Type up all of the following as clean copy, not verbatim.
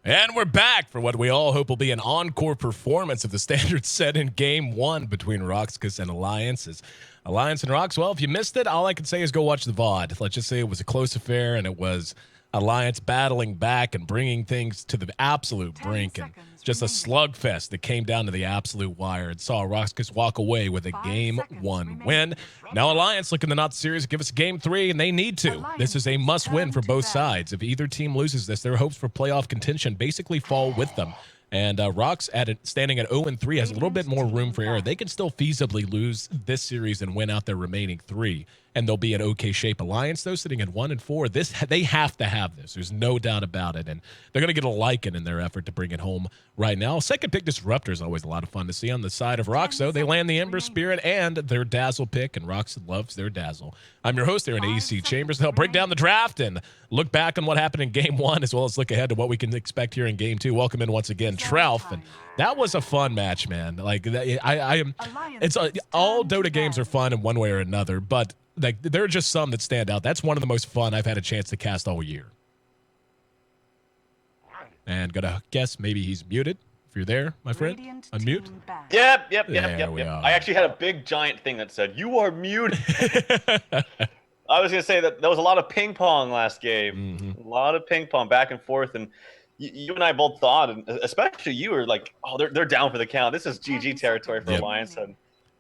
And we're back for what we all hope will be an encore performance of the standard set in Game 1 between RoX.KIS and Alliance. Alliance and RoX, well, if you missed it, all I can say is go watch the VOD. Let's just say it was a close affair, and it was Alliance battling back and bringing things to the absolute brink, and just a slugfest that came down to the absolute wire and saw RoX.KIS walk away with a Game 1 win. Now Alliance looking to not serious, give us Game 3, and they need to. This is a must-win for both sides. If either team loses this, their hopes for playoff contention basically fall with them. And RoX, standing at 0-3, has a little bit more room for error. They can still feasibly lose this series and win out their remaining 3, and they'll be in okay shape. Alliance, though, sitting at 1-4, they have to have this. There's no doubt about it, and they're going to get a liking in their effort to bring it home right now. Second pick, Disruptor, is always a lot of fun to see. On the side of RoX, though, they land the Ember Spirit and their Dazzle pick, and RoX loves their Dazzle. I'm your host, Aaron AC Chambers, and I'll break down the draft and look back on what happened in Game 1, as well as look ahead to what we can expect here in Game 2. Welcome in once again, Trelf, and that was a fun match, man. Like, all Dota games are fun in one way or another, but like there are just some that stand out. That's one of the most fun I've had a chance to cast all year. And gonna guess maybe he's muted. If you're there, my friend, unmute. Yep. I actually had a big giant thing that said, "You are muted." I was gonna say that there was a lot of ping pong last game. A lot of ping pong back and forth, and you and I both thought, and especially you were like, "Oh, they're down for the count. This is GG territory for Alliance." And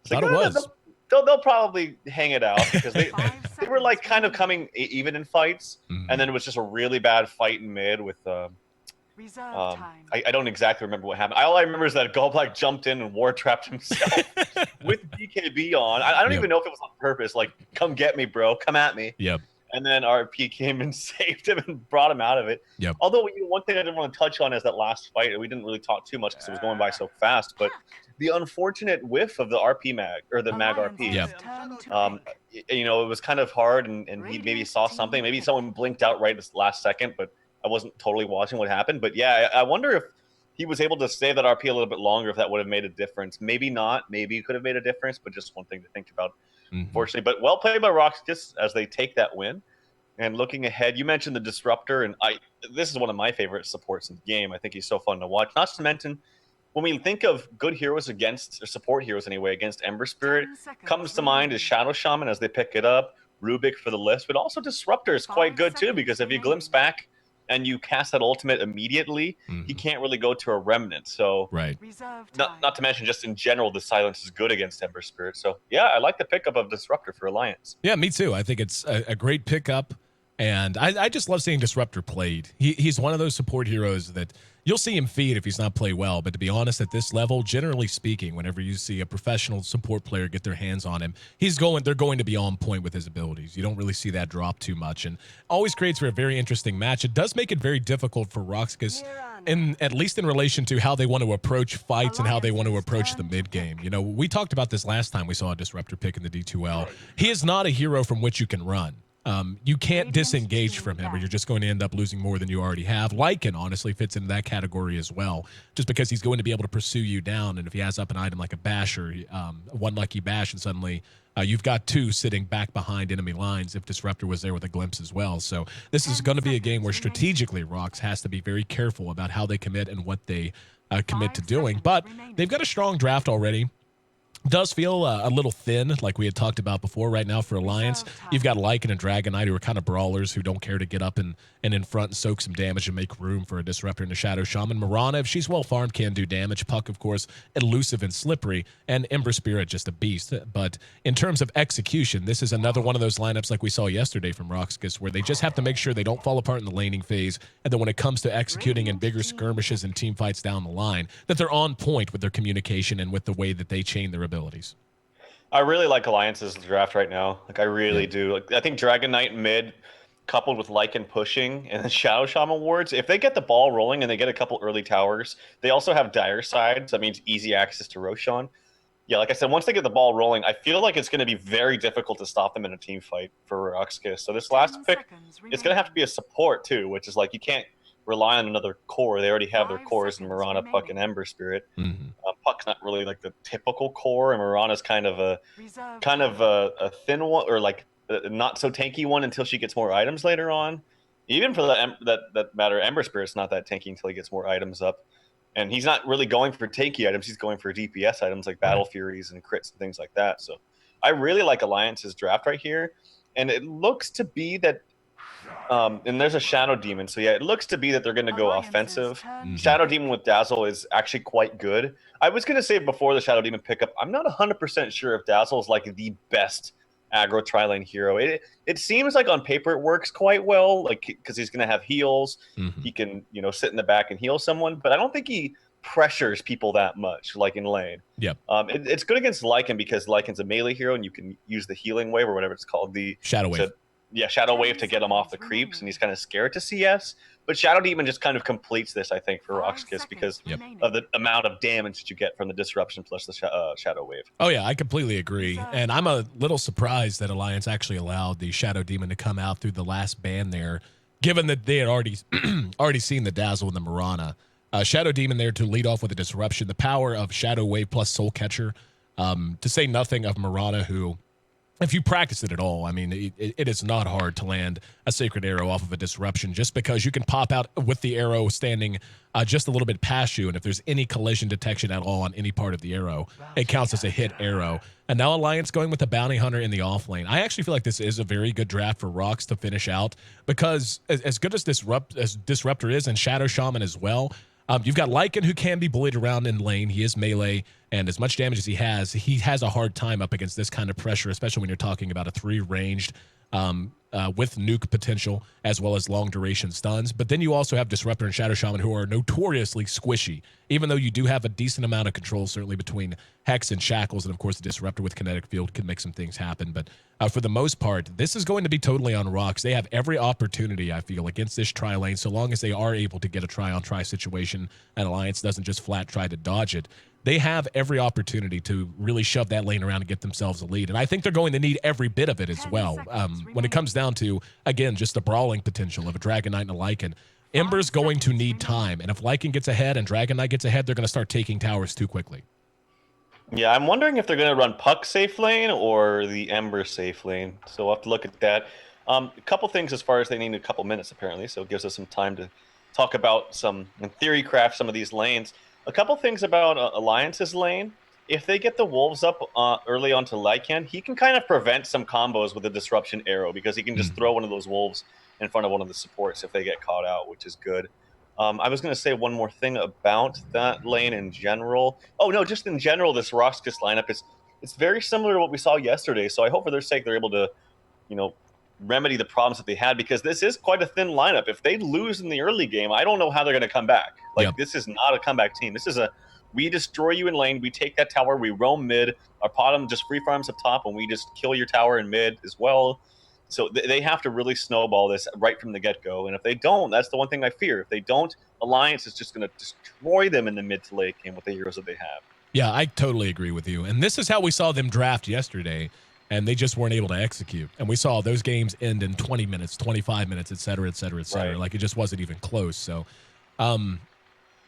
thought it was. They'll probably hang it out because they were like kind of coming even in fights, and then it was just a really bad fight in mid with I don't exactly remember what happened. All I remember is that Goldblack jumped in and war trapped himself with BKB on. I don't even know if it was on purpose. Like, come get me, bro. Come at me. Yep. And then RP came and saved him and brought him out of it. Yep. Although one thing I didn't want to touch on is that last fight, and we didn't really talk too much because it was going by so fast, but the unfortunate whiff of the RP mag, or the mag RP. It was kind of hard, and he maybe saw something. Maybe someone blinked out right this last second, but I wasn't totally watching what happened. But yeah, I wonder if he was able to save that RP a little bit longer, if that would have made a difference. Maybe not. Maybe it could have made a difference, but just one thing to think about, unfortunately. But well played by RoX.KIS as they take that win. And looking ahead, you mentioned the Disruptor, and this is one of my favorite supports in the game. I think he's so fun to watch. Not to mention, when we think of good heroes against, or support heroes anyway, against Ember Spirit, comes to mind is Shadow Shaman as they pick it up, Rubik for the list, but also Disruptor is quite good too, because if you glimpse back and you cast that ultimate immediately, he can't really go to a Remnant. So, not to mention, just in general, the silence is good against Ember Spirit. So, yeah, I like the pickup of Disruptor for Alliance. Yeah, me too. I think it's a great pickup. And I just love seeing Disruptor played. He's one of those support heroes that you'll see him feed if he's not played well. But to be honest, at this level, generally speaking, whenever you see a professional support player get their hands on him, they're going to be on point with his abilities. You don't really see that drop too much, and always creates for a very interesting match. It does make it very difficult for RoX.KIS, at least in relation to how they want to approach fights and how they want to approach the mid game. You know, we talked about this last time we saw a Disruptor pick in the D2L. He is not a hero from which you can run. You can't disengage from him, or you're just going to end up losing more than you already have. Lycan honestly fits into that category as well, just because he's going to be able to pursue you down, and if he has up an item like a basher, one lucky bash, and suddenly you've got two sitting back behind enemy lines if Disruptor was there with a glimpse as well. So this is going to be a game where strategically RoX has to be very careful about how they commit and what they commit to doing. But they've got a strong draft already. Does feel a little thin, like we had talked about before. Right now for Alliance, you've got Lycan and Dragon Knight, who are kind of brawlers who don't care to get up and in front and soak some damage and make room for a Disruptor and a Shadow Shaman. Mirana, if she's well farmed, can do damage. Puck, of course, elusive and slippery, and Ember Spirit, just a beast. But in terms of execution, this is another one of those lineups like we saw yesterday from RoX.KIS, where they just have to make sure they don't fall apart in the laning phase, and then when it comes to executing in bigger skirmishes and team fights down the line, that they're on point with their communication and with the way that they chain their abilities. I really like Alliance's draft right now. Like, I really do. Like, I think Dragon Knight mid, coupled with Lycan pushing and then Shadow Shaman wards, if they get the ball rolling and they get a couple early towers, they also have dire sides. That means easy access to Roshan. Yeah, like I said, once they get the ball rolling, I feel like it's going to be very difficult to stop them in a team fight for RoX.KIS. So this last pick, it's going to have to be a support too, which is like you can't rely on another core. They already have their cores in Mirana, Puck, and Ember Spirit. Puck's not really like the typical core, and Mirana's kind of a thin one, or like a not so tanky one until she gets more items later on. Even for that matter, Ember Spirit's not that tanky until he gets more items up. And he's not really going for tanky items. He's going for DPS items like Battle Furies and crits and things like that. So I really like Alliance's draft right here. And it looks to be that and there's a Shadow Demon. So yeah, it looks to be that they're going to go offensive. Shadow Demon with Dazzle is actually quite good. I was going to say before the Shadow Demon pickup, I'm not 100% sure if Dazzle is like the best aggro tri-lane hero. It seems like on paper it works quite well, like because he's going to have heals. He can, you know, sit in the back and heal someone, but I don't think he pressures people that much like in lane. Yep. It's good against Lycan because Lycan's a melee hero and you can use the healing wave or whatever it's called, the Shadow Wave. Shadow Wave to get him off the creeps, and he's kind of scared to CS. But Shadow Demon just kind of completes this, I think, for RoX.KIS because of the amount of damage that you get from the disruption plus the Shadow Wave. Oh yeah, I completely agree. And I'm a little surprised that Alliance actually allowed the Shadow Demon to come out through the last ban there, given that they had already seen the Dazzle and the Mirana. Shadow Demon there to lead off with a disruption. The power of Shadow Wave plus Soul Catcher, to say nothing of Mirana, who, if you practice it at all, I mean, it is not hard to land a Sacred Arrow off of a disruption just because you can pop out with the arrow standing just a little bit past you. And if there's any collision detection at all on any part of the arrow, it counts as a hit arrow. And now Alliance going with the Bounty Hunter in the off lane. I actually feel like this is a very good draft for RoX to finish out because as good as Disruptor is and Shadow Shaman as well, you've got Lycan who can be bullied around in lane. He is melee, and as much damage as he has a hard time up against this kind of pressure, especially when you're talking about a 3 ranged with nuke potential as well as long duration stuns. But then you also have Disruptor and Shadow Shaman who are notoriously squishy, even though you do have a decent amount of control certainly between Hex and Shackles, and of course the Disruptor with Kinetic Field can make some things happen. But for the most part, this is going to be totally on RoX. They have every opportunity, I feel, against this tri lane, so long as they are able to get a try-on-try situation and Alliance doesn't just flat try to dodge it. They have every opportunity to really shove that lane around and get themselves a lead. And I think they're going to need every bit of it as well. When it comes down to, again, just the brawling potential of a Dragon Knight and a Lycan, Ember's going to need time. And if Lycan gets ahead and Dragon Knight gets ahead, they're going to start taking towers too quickly. Yeah, I'm wondering if they're going to run Puck safe lane or the Ember safe lane. So we'll have to look at that. A couple things as far as they need a couple minutes, apparently. So it gives us some time to talk about some, in theory, craft some of these lanes. A couple things about Alliance's lane. If they get the Wolves up early onto Lycan, he can kind of prevent some combos with the Disruption Arrow because he can just throw one of those Wolves in front of one of the supports if they get caught out, which is good. I was going to say one more thing about that lane in general. Oh, no, just in general, this RoX.KIS lineup, it's very similar to what we saw yesterday. So I hope for their sake they're able to, you know, remedy the problems that they had because this is quite a thin lineup. If they lose in the early game, I don't know how they're going to come back. Like, This is not a comeback team. This is we destroy you in lane, we take that tower, we roam mid, our bottom just free farms up top, and we just kill your tower in mid as well. So they have to really snowball this right from the get-go. And if they don't, that's the one thing I fear. If they don't, Alliance is just going to destroy them in the mid to late game with the heroes that they have. Yeah, I totally agree with you. And this is how we saw them draft yesterday, and they just weren't able to execute. And we saw those games end in 20 minutes, 25 minutes, et cetera, et cetera, et cetera. Right. Like, it just wasn't even close. So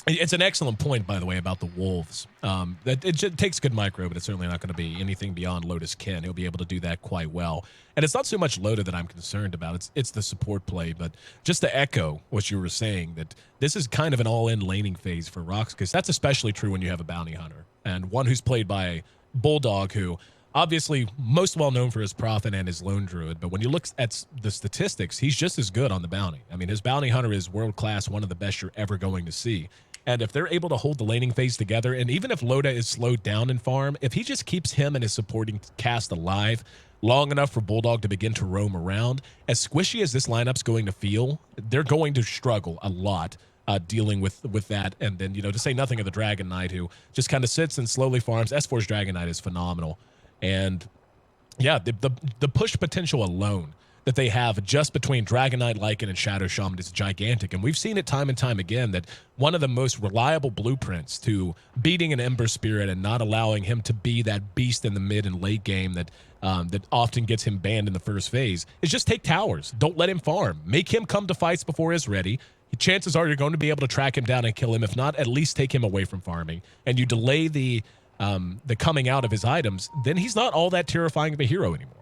it's an excellent point, by the way, about the Wolves. That it just takes good micro, but it's certainly not going to be anything beyond Lotus Ken. He'll be able to do that quite well. And it's not so much Loda that I'm concerned about. It's the support play. But just to echo what you were saying, that this is kind of an all-in laning phase for RoX, because that's especially true when you have a bounty hunter. And one who's played by Bulldog, who obviously most well known for his Prophet and his Lone Druid. But when you look at the statistics, he's just as good on the bounty. I mean, his bounty hunter is world-class, one of the best you're ever going to see. And if they're able to hold the laning phase together, and even if Loda is slowed down in farm, if he just keeps him and his supporting cast alive long enough for Bulldog to begin to roam around, as squishy as this lineup's going to feel, they're going to struggle a lot dealing with that. And then, you know, to say nothing of the Dragon Knight, who just kind of sits and slowly farms. S4's Dragon Knight is phenomenal. And yeah, the push potential alone that they have just between Dragon Knight, Lycan, and Shadow Shaman is gigantic. And we've seen it time and time again that one of the most reliable blueprints to beating an Ember Spirit and not allowing him to be that beast in the mid and late game that often gets him banned in the first phase is just take towers. Don't let him farm. Make him come to fights before he's ready. Chances are you're going to be able to track him down and kill him. If not, at least take him away from farming. And you delay the coming out of his items, then he's not all that terrifying of a hero anymore.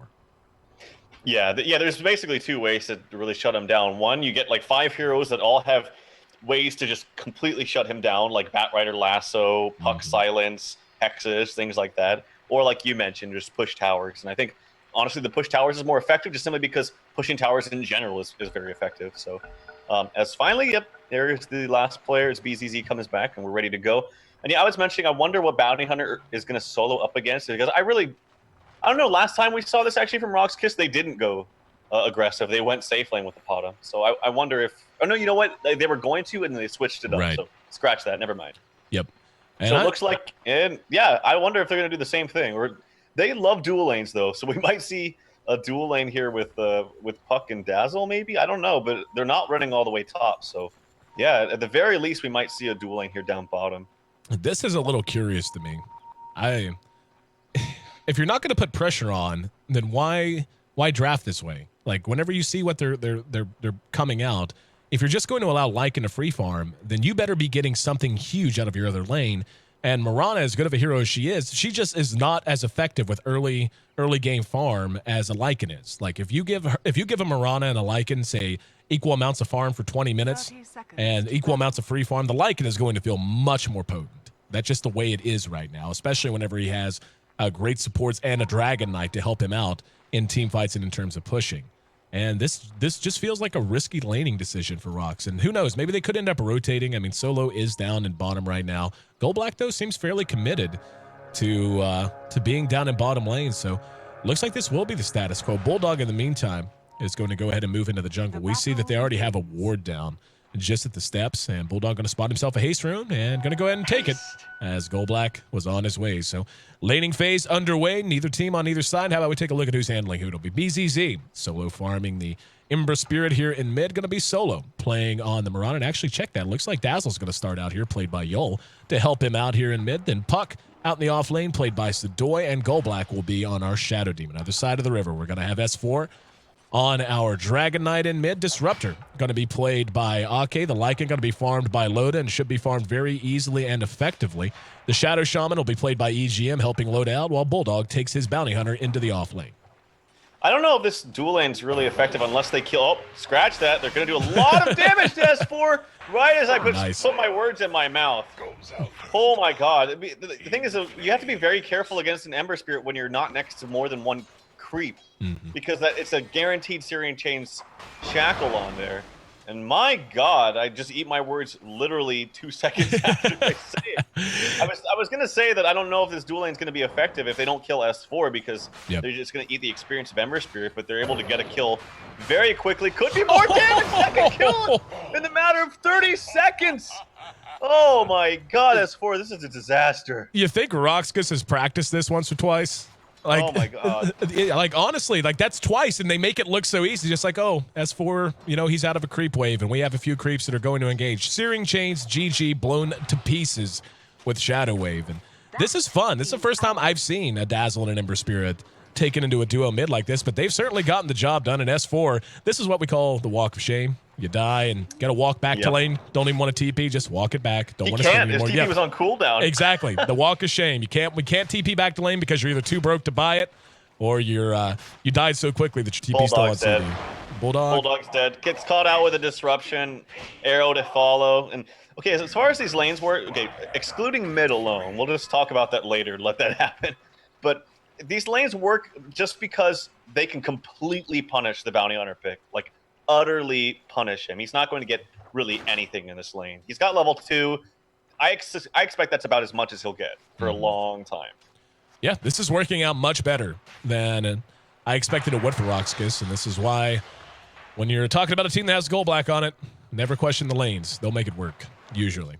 Yeah, there's basically two ways to really shut him down. One, you get like 5 heroes that all have ways to just completely shut him down, like Batrider Lasso, Puck Silence, Hexes, things like that. Or like you mentioned, just push towers. And I think, honestly, the push towers is more effective just simply because pushing towers in general is very effective. So as finally, yep, there's the last player. It's BZZ comes back, and we're ready to go. And yeah, I was mentioning, I wonder what Bounty Hunter is going to solo up against, because I don't know. Last time we saw this actually from RoX.KIS, they didn't go aggressive. They went safe lane with the Pata. So I wonder if. Oh no, you know what? They were going to, and they switched it up. Right. So scratch that. Never mind. Yep. And so it looks like, and yeah, I wonder if they're going to do the same thing. Or they love dual lanes though, so we might see a dual lane here with Puck and Dazzle maybe. I don't know, but they're not running all the way top. So yeah, at the very least, we might see a dual lane here down bottom. This is a little curious to me. If you're not going to put pressure on, then why draft this way? Like whenever you see what they're coming out, if you're just going to allow Lycan to free farm, then you better be getting something huge out of your other lane. And Mirana, as good of a hero as she just is not as effective with early game farm as a Lycan is. Like if you give a Mirana and a Lycan, say, equal amounts of farm for 20 minutes and equal amounts of free farm, the Lycan is going to feel much more potent. That's just the way it is right now, especially whenever he has great supports and a Dragon Knight to help him out in team fights and in terms of pushing. And this just feels like a risky laning decision for RoX. And who knows, maybe they could end up rotating. I mean, Solo is down in bottom right now. Goldblack, though, seems fairly committed to being down in bottom lane. So looks like this will be the status quo. Bulldog, in the meantime, is going to go ahead and move into the jungle. We see that they already have a ward down just at the steps, and Bulldog going to spot himself a haste rune and going to go ahead and take it as Goldblack was on his way. So laning phase underway, neither team on either side. How about we take a look at who's handling who? It'll be BZZ solo farming the Ember Spirit here in mid. Going to be Solo playing on the Mirana. And actually check that. Looks like Dazzle's going to start out here, played by Yol, to help him out here in mid. Then Puck out in the off lane, played by Sadoy, and Goldblack will be on our Shadow Demon. Other side of the river, we're going to have S4 on our Dragon Knight in mid. Disruptor going to be played by Ake. The Lycan going to be farmed by Loda and should be farmed very easily and effectively. The Shadow Shaman will be played by EGM, helping Loda out, while Bulldog takes his Bounty Hunter into the off lane. I don't know if this dual lane's really effective unless they kill. Oh, scratch that. They're going to do a lot of damage to S4 right as I put my words in my mouth. Oh my god. The thing is, you have to be very careful against an Ember Spirit when you're not next to more than one creep, because it's a guaranteed Syrian Chains shackle on there. And my god, I just eat my words literally 2 seconds after I say it. I was gonna say that I don't know if this dual lane is gonna be effective if they don't kill S4, because they're just gonna eat the experience of Ember Spirit, but they're able to get a kill very quickly. Could be more damage. Second kill in the matter of 30 seconds. Oh my god, S4, this is a disaster. You think RoX.KIS has practiced this once or twice? Like, oh my god! Like honestly, like that's twice, and they make it look so easy. Just like, oh, S4, he's out of a creep wave, and we have a few creeps that are going to engage. Searing Chains, GG, blown to pieces with Shadow Wave, and this is fun. This is the first time I've seen a Dazzle and an Ember Spirit taken into a duo mid like this, but they've certainly gotten the job done in S4. This is what we call the walk of shame. You die and got to walk back to lane. Don't even want to TP. Just walk it back. Don't want to spend anymore. His TP was on cooldown. Exactly. The walk of shame. We can't TP back to lane because you're either too broke to buy it, or you died so quickly that your TP still on CD. Bulldog's dead. Gets caught out with a disruption. Arrow to follow. And okay, as far as these lanes work, okay, excluding mid alone, we'll just talk about that later. Let that happen. But these lanes work just because they can completely punish the bounty hunter pick. Like, utterly punish him. He's not going to get really anything in this lane. He's got level 2. I expect that's about as much as he'll get for a long time. Yeah, this is working out much better than I expected it would for RoX.KIS, and this is why when you're talking about a team that has Goldblack on it, never question the lanes. They'll make it work, usually.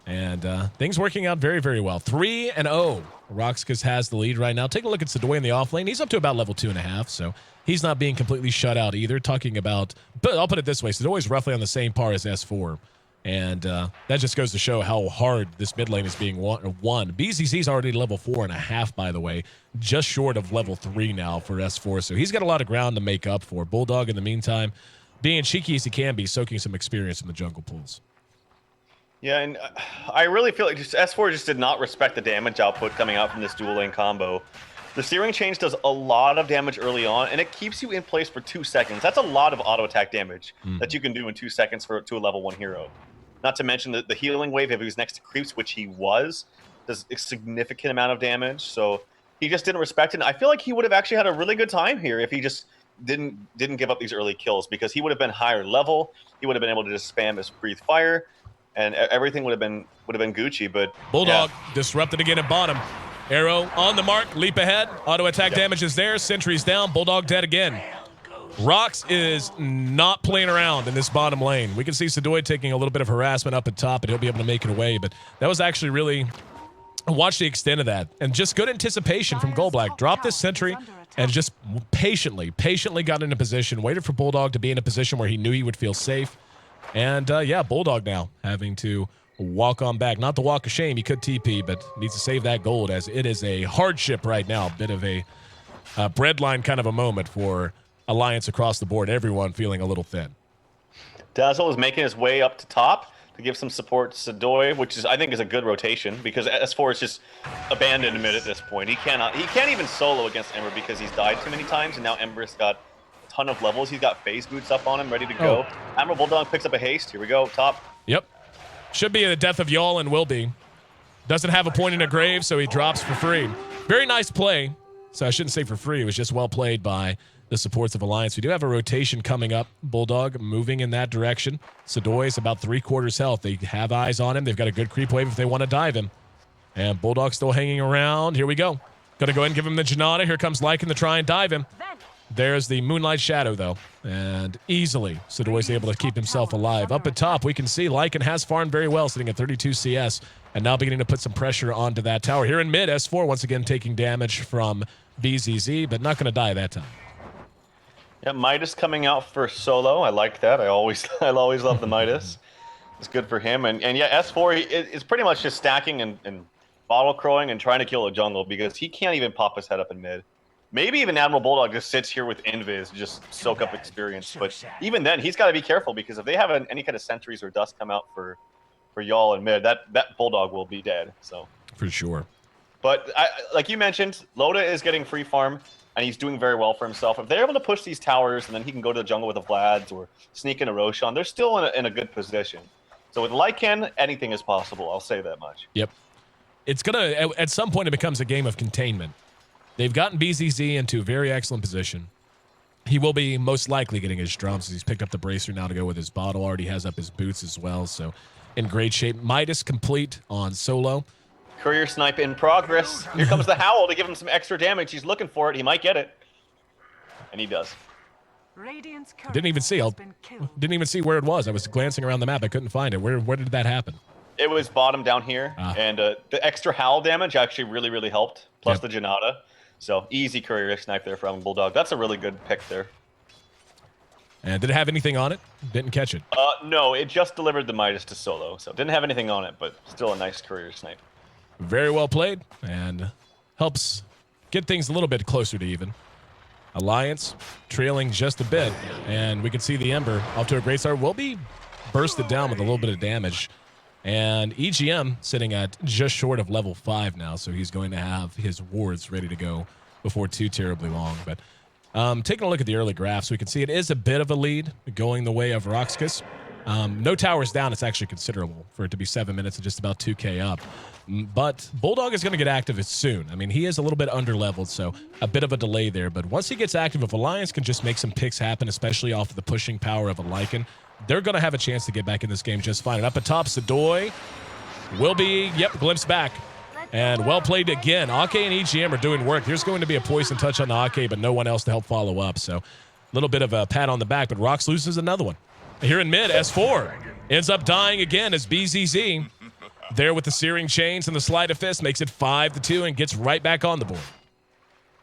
And things working out very, very well. 3-0. RoX.KIS has the lead right now. Take a look at Sadoy in the off lane. He's up to about level 2.5, so he's not being completely shut out either. Talking about, but I'll put it this way, Sadoy's roughly on the same par as S4. And that just goes to show how hard this mid lane is being won. BZZ's already level 4.5, by the way, just short of level 3 now for S4. So he's got a lot of ground to make up for. Bulldog, in the meantime, being cheeky as he can be, soaking some experience in the jungle pools. Yeah, and I really feel like S4 just did not respect the damage output coming out from this dual lane combo. The searing change does a lot of damage early on, and it keeps you in place for 2 seconds. That's a lot of auto attack damage that you can do in 2 seconds to a level 1 hero. Not to mention the healing wave, if he was next to creeps, which he was, does a significant amount of damage. So he just didn't respect it. And I feel like he would have actually had a really good time here if he just didn't give up these early kills, because he would have been higher level. He would have been able to just spam his breathe fire, and everything would have been Gucci. But Bulldog disrupted again at bottom. Arrow on the mark, leap ahead. Auto attack damage is there. Sentry's down. Bulldog dead again. RoX is not playing around in this bottom lane. We can see Sadoy taking a little bit of harassment up at top, and he'll be able to make it away. But that was actually really... Watch the extent of that. And just good anticipation from Goldblack. Dropped this sentry and just patiently got into position. Waited for Bulldog to be in a position where he knew he would feel safe. And, yeah, Bulldog now having to walk on back. Not the walk of shame. He could TP, but needs to save that gold, as it is a hardship right now. A bit of a breadline kind of a moment for Alliance across the board. Everyone feeling a little thin. Dazzle is making his way up to top to give some support to Sadoy, which I think is a good rotation, because S4 is just abandoned mid at this point. He can't even solo against Ember because he's died too many times, and now Ember's got a ton of levels. He's got phase boots up on him, ready to go. Admiral Bulldog picks up a haste. Here we go, top. Yep. Should be the death of y'all and will be. Doesn't have a point in a grave, so he drops for free. Very nice play. So I shouldn't say for free. It was just well played by the supports of Alliance. We do have a rotation coming up. Bulldog moving in that direction. Sadoy is about 3/4 health. They have eyes on him. They've got a good creep wave if they want to dive him. And Bulldog still hanging around. Here we go. Got to go ahead and give him the Janata. Here comes Lycan to try and dive him. There's the Moonlight Shadow, though. And easily, Sadoy's able to keep himself alive. Up at top, we can see Lycan has farmed very well, sitting at 32 CS. And now beginning to put some pressure onto that tower. Here in mid, S4 once again taking damage from BZZ, but not going to die that time. Yeah, Midas coming out for solo. I like that. I always love the Midas. It's good for him. And yeah, S4 is pretty much just stacking and bottle crowing and trying to kill a jungle, because he can't even pop his head up in mid. Maybe even Admiral Bulldog just sits here with Invis, just soak up experience. But even then, he's got to be careful, because if they have any kind of sentries or dust come out for y'all in mid, that Bulldog will be dead. So for sure. But like you mentioned, Loda is getting free farm, and he's doing very well for himself. If they're able to push these towers, and then he can go to the jungle with the Vlads or sneak in a Roshan, they're still in a good position. So with Lycan, anything is possible. I'll say that much. Yep. It's going to, at some point, it becomes a game of containment. They've gotten BZZ into a very excellent position. He will be most likely getting his drums, as he's picked up the bracer now to go with his bottle. Already has up his boots as well, so in great shape. Midas complete on solo. Courier snipe in progress. Here comes the Howl to give him some extra damage. He's looking for it. He might get it. And he does. Didn't even see. Didn't even see where it was. I was glancing around the map. I couldn't find it. Where did that happen? It was bottom down here. And the extra Howl damage actually really helped. Plus the Janata. So easy courier snipe there from Bulldog. That's a really good pick there. And did it have anything on it? Didn't catch it. No, it just delivered the Midas to solo. So didn't have anything on it, but still a nice courier snipe. Very well played, and helps get things a little bit closer to even. Alliance trailing just a bit, and we can see the Ember off to a great start. Will be bursted down with a little bit of damage. And EGM sitting at just short of level 5 now, so he's going to have his wards ready to go before too terribly long. But taking a look at the early graphs, we can see it is a bit of a lead going the way of RoX.KIS. No towers down. It's actually considerable for it to be 7 minutes and just about 2K up. But Bulldog is going to get active soon. I mean, he is a little bit under-leveled, so a bit of a delay there. But once he gets active, if Alliance can just make some picks happen, especially off of the pushing power of a Lycan, they're going to have a chance to get back in this game just fine. And up at top, Sadoy will be, glimpse back. And well played again. Ake and EGM are doing work. There's going to be a poison touch on the Ake, but no one else to help follow up. So a little bit of a pat on the back, but RoX loses another one. Here in mid, S4 ends up dying again as BZZ there with the searing chains and the sleight of fist makes it 5-2 and gets right back on the board.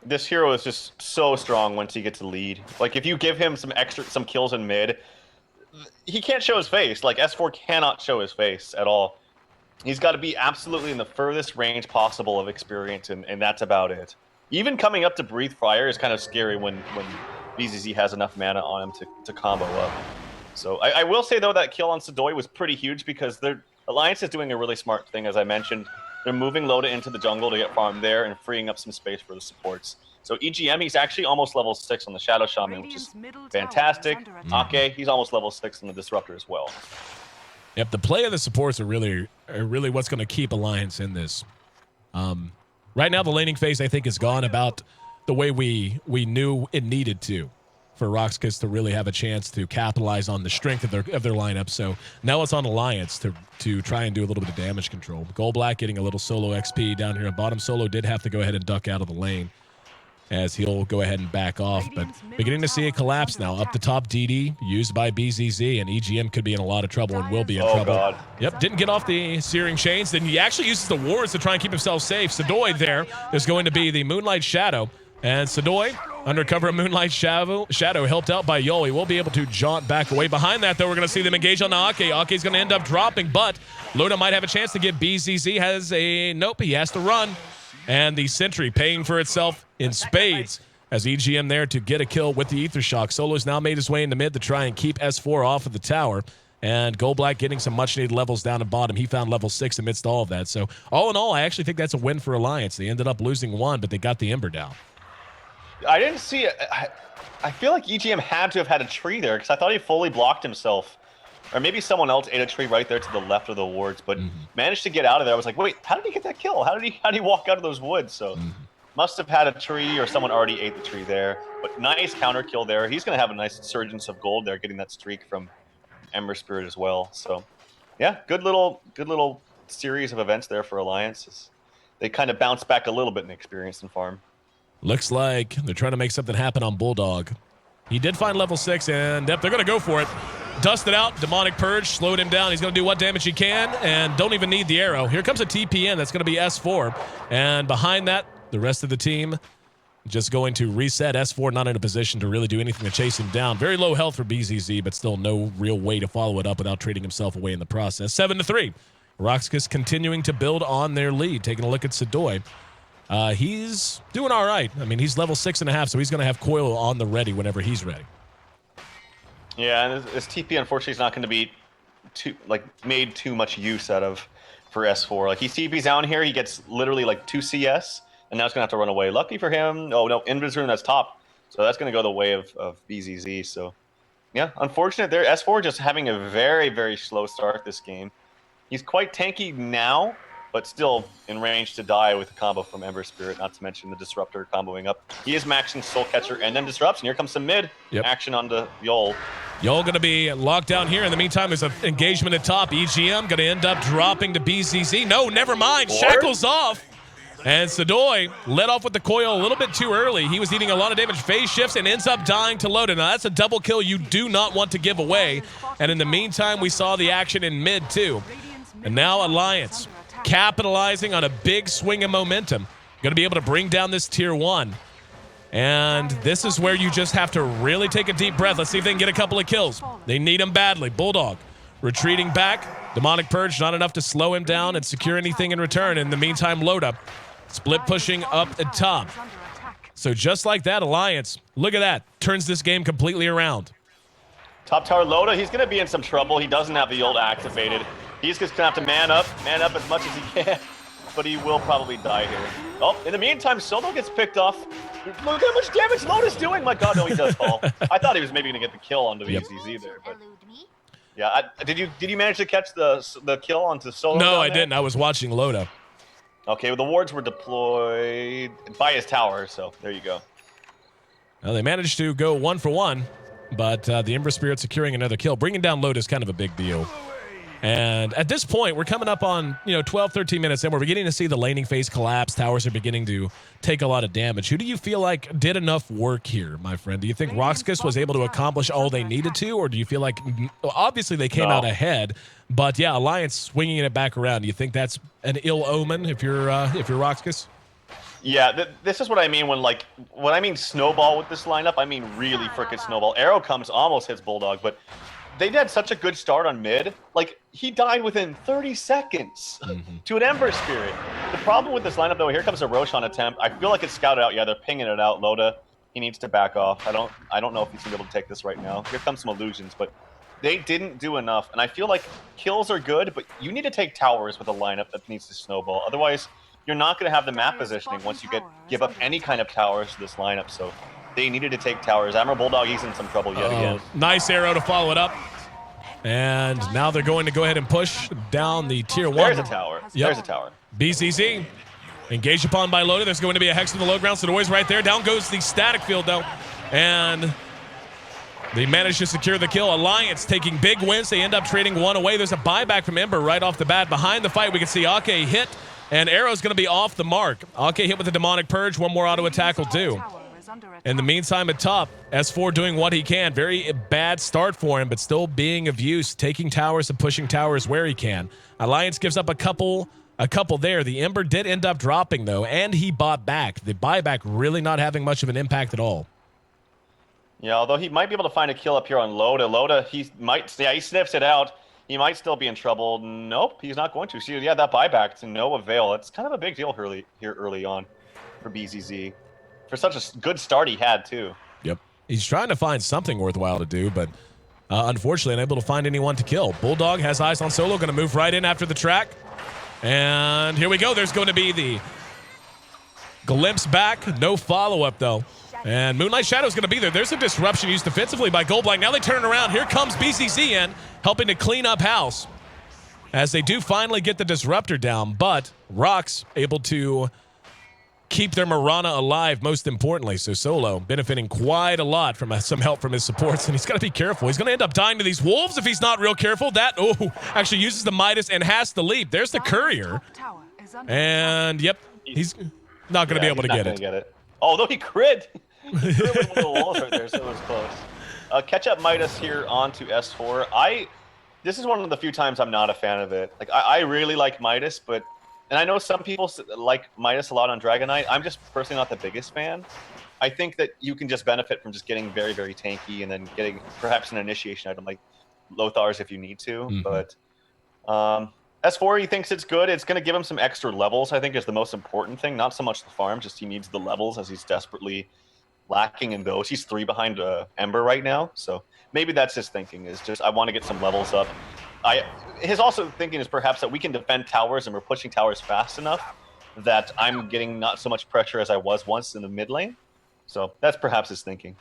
This hero is just so strong once he gets the lead. Like, if you give him some kills in mid, he can't show his face. Like, S4 cannot show his face at all. He's got to be absolutely in the furthest range possible of experience, and that's about it. Even coming up to Breathe Fire is kind of scary when BZZ has enough mana on him to combo up. So I will say, though, that kill on Sadoy was pretty huge, because Alliance is doing a really smart thing, as I mentioned. They're moving Loda into the jungle to get farmed there and freeing up some space for the supports. So EGM, he's actually almost level 6 on the Shadow Shaman, which is fantastic. Ake, he's almost level 6 on the Disruptor as well. Yep, the play of the supports are really what's going to keep Alliance in this. Right now, the laning phase, I think, is gone about the way we knew it needed to for RoX.KIS to really have a chance to capitalize on the strength of their lineup. So now it's on Alliance to try and do a little bit of damage control. Goldblack getting a little solo XP down here on bottom. Solo did have to go ahead and duck out of the lane as he'll go ahead and back off. But beginning to see a collapse now. Up the top, DD used by BZZ, and EGM could be in a lot of trouble and will be in trouble. God. Yep, didn't get off the Searing Chains. Then he actually uses the wards to try and keep himself safe. Sadoy there is going to be the Moonlight Shadow. And Sadoy, under cover of Moonlight Shadow, helped out by Yol. He will be able to jaunt back away. Behind that, though, we're going to see them engage on the Ake. Ake's going to end up dropping, but Loda might have a chance to get BZZ. Nope, he has to run. And the Sentry paying for itself in spades as EGM there to get a kill with the Ether Shock. Solo's now made his way into mid to try and keep S4 off of the tower. And Goldblack getting some much-needed levels down at bottom. He found level 6 amidst all of that. So all in all, I actually think that's a win for Alliance. They ended up losing one, but they got the Ember down. I didn't see it. I feel like EGM had to have had a tree there because I thought he fully blocked himself. Or maybe someone else ate a tree right there to the left of the wards, but managed to get out of there. I was like, wait, how did he get that kill? How did he walk out of those woods? So must have had a tree or someone already ate the tree there. But nice counter kill there. He's going to have a nice surgence of gold there, getting that streak from Ember Spirit as well. So yeah, good little series of events there for Alliance. They kind of bounced back a little bit in experience and farm. Looks like they're trying to make something happen on Bulldog. He did find level 6, and they're going to go for it. Dust it out. Demonic Purge slowed him down. He's going to do what damage he can, and don't even need the arrow. Here comes a TPN. That's going to be S4. And behind that, the rest of the team just going to reset. S4 not in a position to really do anything to chase him down. Very low health for BZZ, but still no real way to follow it up without trading himself away in the process. 7-3. RoX.KIS continuing to build on their lead. Taking a look at Sadoy. He's doing all right. I mean, he's level 6.5, so he's going to have Coil on the ready whenever he's ready. Yeah, and his TP unfortunately is not going to be made too much use out of for S4. Like he TP's down here, he gets literally like 2 CS, and now he's going to have to run away. Lucky for him. Oh no, Invis Rune that's top, so that's going to go the way of BZZ. So yeah, unfortunate there. S4 just having a very, very slow start this game. He's quite tanky now, but still in range to die with a combo from Ember Spirit, not to mention the Disruptor comboing up. He is maxing Soul Catcher and then Disrupts, and here comes some mid action onto Yol. Yol going to be locked down here. In the meantime, there's an engagement at top. EGM going to end up dropping to BZZ. No, never mind. Shackles off. And Sadoy let off with the coil a little bit too early. He was eating a lot of damage. Phase shifts and ends up dying to Loda. Now, that's a double kill you do not want to give away. And in the meantime, we saw the action in mid, too. And now Alliance capitalizing on a big swing of momentum. Going to be able to bring down this tier 1. And this is where you just have to really take a deep breath. Let's see if they can get a couple of kills. They need him badly. Bulldog retreating back. Demonic Purge not enough to slow him down and secure anything in return. In the meantime, Loda split pushing up at top. So just like that, Alliance, look at that, turns this game completely around. Top tower Loda, he's going to be in some trouble. He doesn't have the ult activated. He's just going to have to man up as much as he can. But he will probably die here. Oh, in the meantime, Solo gets picked off. Look how much damage Loda's doing. My God, no, he does fall. I thought he was maybe going to get the kill onto BZZ there. But yeah, did you manage to catch the kill onto Solo? No, I didn't. I was watching Loda. Okay, well, the wards were deployed by his tower, so there you go. Well, they managed to go 1 for 1, but the Ember Spirit securing another kill. Bringing down Loda is kind of a big deal. And at this point, we're coming up on 12, 13 minutes, and we're beginning to see the laning phase collapse. Towers are beginning to take a lot of damage. Who do you feel like did enough work here, my friend? Do you think RoX.KIS was able to accomplish all they needed to, or do you feel like obviously they came out ahead, but yeah, Alliance swinging it back around? Do you think that's an ill omen if you're RoX.KIS? Yeah, this is what I mean when I mean snowball with this lineup. I mean really frickin' snowball. Arrow comes, almost hits Bulldog, but they had such a good start on mid. Like, he died within 30 seconds to an Ember Spirit. The problem with this lineup, though, here comes a Roshan attempt. I feel like it's scouted out. Yeah, they're pinging it out. Loda, he needs to back off. I don't know if he's going to be able to take this right now. Here comes some illusions, but they didn't do enough. And I feel like kills are good, but you need to take towers with a lineup that needs to snowball. Otherwise, you're not going to have the map positioning once you give up any kind of towers to this lineup. So they needed to take towers. Admiral Bulldog, he's in some trouble yet again. Nice arrow to follow it up. And now they're going to go ahead and push down the tier 1. There's a tower. Yep. There's a tower. BCZ engaged upon by Loda. There's going to be a hex in the low ground. So the boys right there. Down goes the static field, though. And they managed to secure the kill. Alliance taking big wins. They end up trading one away. There's a buyback from Ember right off the bat. Behind the fight, we can see Ake hit. And Arrow's going to be off the mark. Ake hit with the Demonic Purge. One more auto attack will do. In the meantime, at top, S4 doing what he can. Very bad start for him, but still being of use, taking towers and pushing towers where he can. Alliance gives up a couple there. The Ember did end up dropping, though, and he bought back. The buyback really not having much of an impact at all. Yeah, although he might be able to find a kill up here on Loda. Loda, he sniffs it out. He might still be in trouble. Nope, he's not going to. See, yeah, that buyback to no avail. It's kind of a big deal early on for BZZ. For such a good start he had, too. Yep. He's trying to find something worthwhile to do, but unfortunately unable to find anyone to kill. Bulldog has eyes on Solo, going to move right in after the track. And here we go. There's going to be the glimpse back. No follow-up, though. And Moonlight Shadow's going to be there. There's a disruption used defensively by Goldblank. Now they turn it around. Here comes BCZ in, helping to clean up house. As they do finally get the disruptor down, but RoX able to keep their Mirana alive, most importantly. So Solo benefiting quite a lot from some help from his supports, and he's got to be careful. He's going to end up dying to these wolves if he's not real careful. That, actually uses the Midas and has to leap. There's the courier. And, yep, he's not going to be able to get it. Although he crit. He crit with one of the walls right there, so it was close. Catch up Midas here onto S4. This is one of the few times I'm not a fan of it. Like, I really like Midas, but... And I know some people like Midas a lot on Dragonite. I'm just personally not the biggest fan. I think that you can just benefit from just getting very, very tanky and then getting perhaps an initiation item like Lothar's if you need to. Mm-hmm. But S4, he thinks it's good. It's going to give him some extra levels, I think, is the most important thing. Not so much the farm, just he needs the levels as he's desperately lacking in those. He's 3 behind Ember right now. So maybe that's his thinking, is just I want to get some levels up. His also thinking is perhaps that we can defend towers and we're pushing towers fast enough that I'm getting not so much pressure as I was once in the mid lane. So that's perhaps his thinking.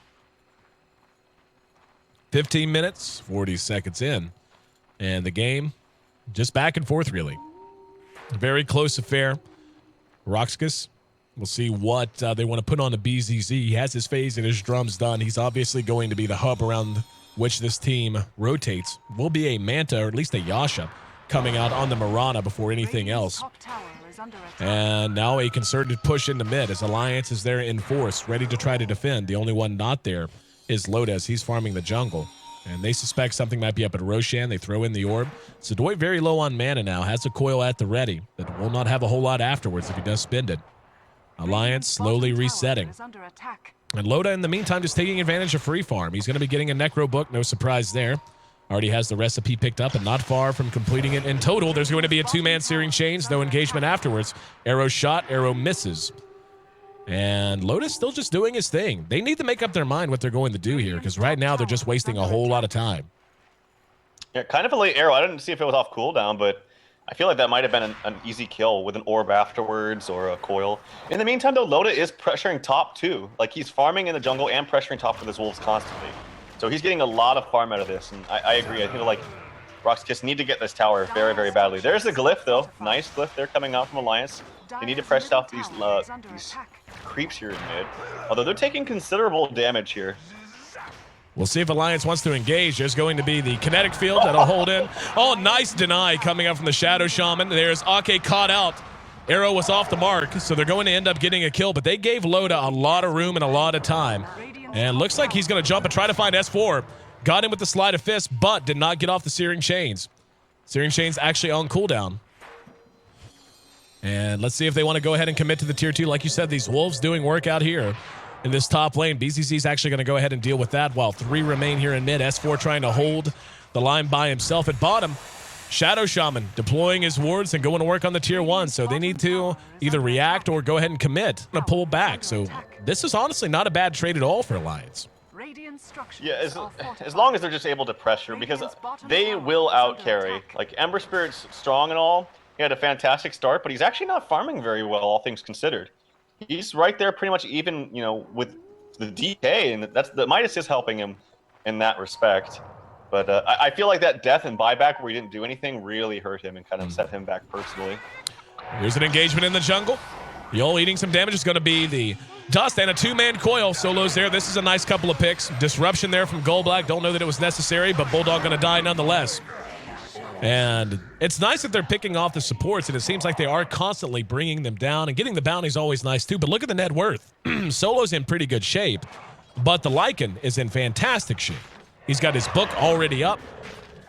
15 minutes, 40 seconds in. And the game just back and forth, really. A very close affair. RoX.KIS, we'll see what they want to put on the BZZ. He has his phase and his drums done. He's obviously going to be the hub around which this team rotates. Will be a Manta, or at least a Yasha, coming out on the Mirana before anything else. And now a concerted push into mid as Alliance is there in force, ready to try to defend. The only one not there is Loda as he's farming the jungle. And they suspect something might be up at Roshan. They throw in the orb. Sadoy very low on mana now, has a coil at the ready, but will not have a whole lot afterwards if he does spend it. Alliance slowly resetting. And Loda, in the meantime, just taking advantage of free farm. He's going to be getting a Necro book. No surprise there. Already has the recipe picked up and not far from completing it in total. There's going to be a 2-man Searing Chains. No engagement afterwards. Arrow shot. Arrow misses. And Loda's still just doing his thing. They need to make up their mind what they're going to do here, because right now they're just wasting a whole lot of time. Yeah, kind of a late arrow. I didn't see if it was off cooldown, but I feel like that might have been an easy kill with an orb afterwards or a coil. In the meantime, though, Loda is pressuring top too. Like, he's farming in the jungle and pressuring top with his wolves constantly. So he's getting a lot of farm out of this, and I agree. I feel like RoX.KIS need to get this tower very, very badly. There's the glyph, though. Nice glyph there coming out from Alliance. They need to press off these creeps here in mid. Although they're taking considerable damage here. We'll see if Alliance wants to engage. There's going to be the kinetic field that'll hold in. Oh, nice deny coming up from the Shadow Shaman. There's Ake caught out. Arrow was off the mark, so they're going to end up getting a kill, but they gave Loda a lot of room and a lot of time. And looks like he's going to jump and try to find S4. Got him with the Sleight of Fist, but did not get off the Searing Chains. Searing Chains actually on cooldown. And let's see if they want to go ahead and commit to the tier 2. Like you said, these wolves doing work out here in this top lane. BZZ is actually going to go ahead and deal with that while 3 remain here in mid. S4 trying to hold the line by himself at bottom. Shadow Shaman deploying his wards and going to work on the tier 1. So they need to either react or go ahead and commit and pull back. So this is honestly not a bad trade at all for Alliance. Yeah, as long as they're just able to pressure, because they will out carry. Like Ember Spirit's strong and all. He had a fantastic start, but he's actually not farming very well, all things considered. He's right there pretty much even, you know, with the DK, and that's the Midas is helping him in that respect. But I feel like that death and buyback where he didn't do anything really hurt him and kind of set him back personally. Here's an engagement in the jungle. Yol eating some damage is going to be the dust and a two-man coil. Solo's there. This is a nice couple of picks. Disruption there from Goldblack. Don't know that it was necessary, but Bulldog going to die nonetheless. And it's nice that they're picking off the supports, and it seems like they are constantly bringing them down, and getting the bounty is always nice too. But look at the net worth. Solo's in pretty good shape, but the Lycan is in fantastic shape. He's got his book already up,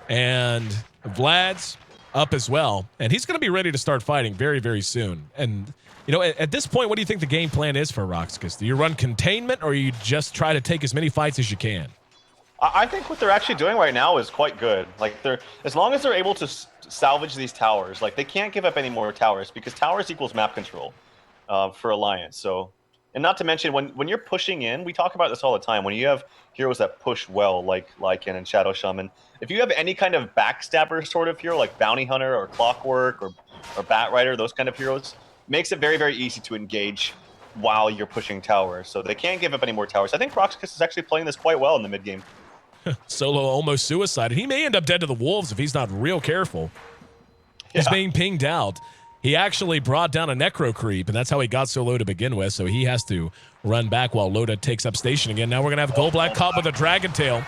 and Vlad's up as well. And he's going to be ready to start fighting very, very soon. And, you know, at this point, what do you think the game plan is for RoX.KIS? Do you run containment, or you just try to take as many fights as you can? I think what they're actually doing right now is quite good. Like, as long as they're able to salvage these towers, like, they can't give up any more towers, because towers equals map control for Alliance. So, and not to mention, when you're pushing in, we talk about this all the time, when you have heroes that push well, like Lycan and Shadow Shaman, if you have any kind of backstabber sort of hero, like Bounty Hunter or Clockwork or Bat Rider, those kind of heroes, makes it very, very easy to engage while you're pushing towers. So they can't give up any more towers. I think RoX.KIS is actually playing this quite well in the mid game. Solo almost suicided. He may end up dead to the wolves if he's not real careful. He's being pinged out. He actually brought down a Necro Creep, and that's how he got Solo to begin with, so he has to run back while Loda takes up station again. Now we're going to have Goldblack caught with a Dragon Tail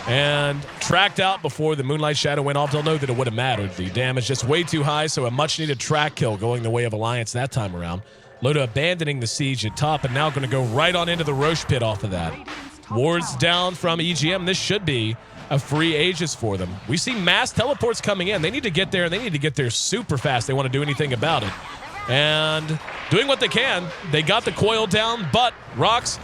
and tracked out before the Moonlight Shadow went off. Don't know that it would have mattered. The damage just way too high, so a much-needed track kill going the way of Alliance that time around. Loda abandoning the siege at top, and now going to go right on into the Roche pit off of that. Wards down from EGM. This should be a free Aegis for them. We see mass teleports coming in. They need to get there, and they need to get there super fast. They want to do anything about it. And doing what they can. They got the coil down, but RoX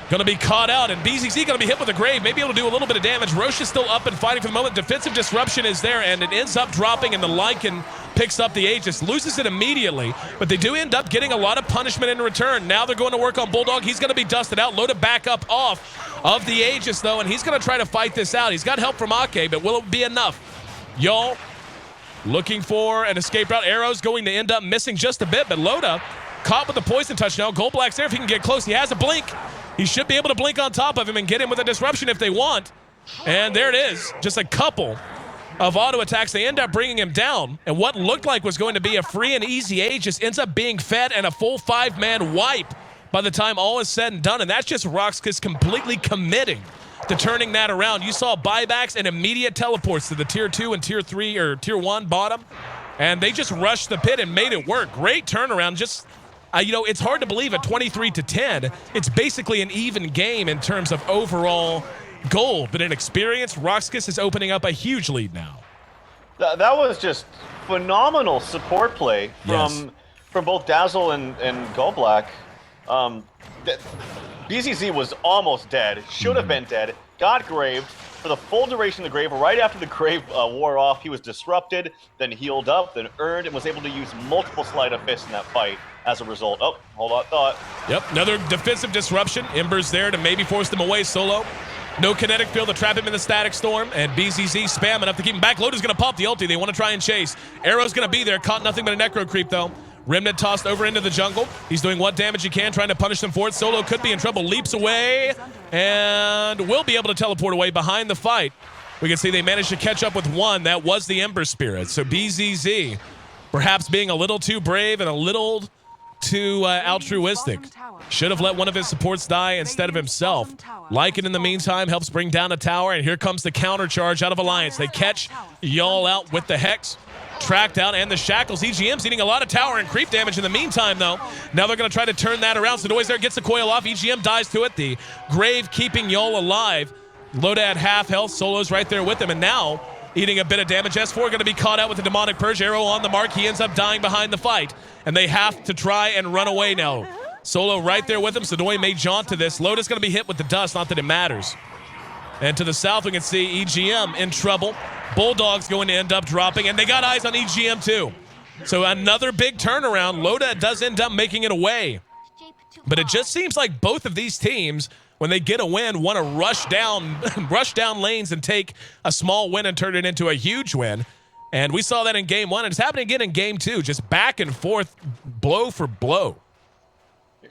going to be caught out, and BZZ going to be hit with a grave, maybe able to do a little bit of damage. Roche is still up and fighting for the moment. Defensive disruption is there, and it ends up dropping, and the Lycan picks up the Aegis, loses it immediately, but they do end up getting a lot of punishment in return. Now they're going to work on Bulldog. He's going to be dusted out. Loda back up off of the Aegis, though, and he's going to try to fight this out. He's got help from Ake, but will it be enough? Y'all looking for an escape route. Arrow's going to end up missing just a bit, but Loda caught with the poison touch now. Goldblack's there if he can get close. He has a blink. He should be able to blink on top of him and get him with a disruption if they want. And there it is. Just a couple of auto attacks. They end up bringing him down. And what looked like was going to be a free and easy Aegis ends up being fed and a full 5-man wipe by the time all is said and done. And that's just RoX.KIS completely committing to turning that around. You saw buybacks and immediate teleports to the tier 2 and tier 3 or tier 1 bottom. And they just rushed the pit and made it work. Great turnaround. Just you know, it's hard to believe at 23-10, it's basically an even game in terms of overall gold. But in experience, RoX.KIS is opening up a huge lead now. That was just phenomenal support play from both Dazzle and Goldblack. BZZ was almost dead, should have been dead, got graved for the full duration of the grave. Right after the grave wore off, he was disrupted, then healed up, then earned, and was able to use multiple Sleight of Fist in that fight as a result. Oh, hold on, thought. Yep, another defensive disruption. Ember's there to maybe force them away. Solo. No kinetic field to trap him in the static storm, and BZZ spam enough to keep him back. Loda's going to pop the ulti. They want to try and chase. Arrow's going to be there. Caught nothing but a Necro Creep, though. Remnant tossed over into the jungle. He's doing what damage he can, trying to punish them for it. Solo could be in trouble. Leaps away, and will be able to teleport away behind the fight. We can see they managed to catch up with one. That was the Ember Spirit. So BZZ perhaps being a little too brave and a little too altruistic. Should have let one of his supports die instead of himself. Lycan, in the meantime, helps bring down a tower, and here comes the counter charge out of Alliance. They catch y'all out with the Hex. Tracked out, and the Shackles. EGM's eating a lot of tower and creep damage in the meantime, though. Now they're going to try to turn that around. Sonoy's there, gets the coil off. EGM dies to it. The Grave keeping y'all alive. Loda at half health. Solo's right there with him, and now eating a bit of damage. S4 going to be caught out with the Demonic Purge. Arrow on the mark. He ends up dying behind the fight, and they have to try and run away now. Solo right there with him. Sonoy may jaunt to this. Loda's going to be hit with the dust, not that it matters. And to the south, we can see EGM in trouble. Bulldog's going to end up dropping, and they got eyes on EGM too. So another big turnaround. Loda does end up making it away. But it just seems like both of these teams when they get a win, want to rush down lanes and take a small win and turn it into a huge win. And we saw that in game 1, and it's happening again in game 2, just back and forth, blow for blow.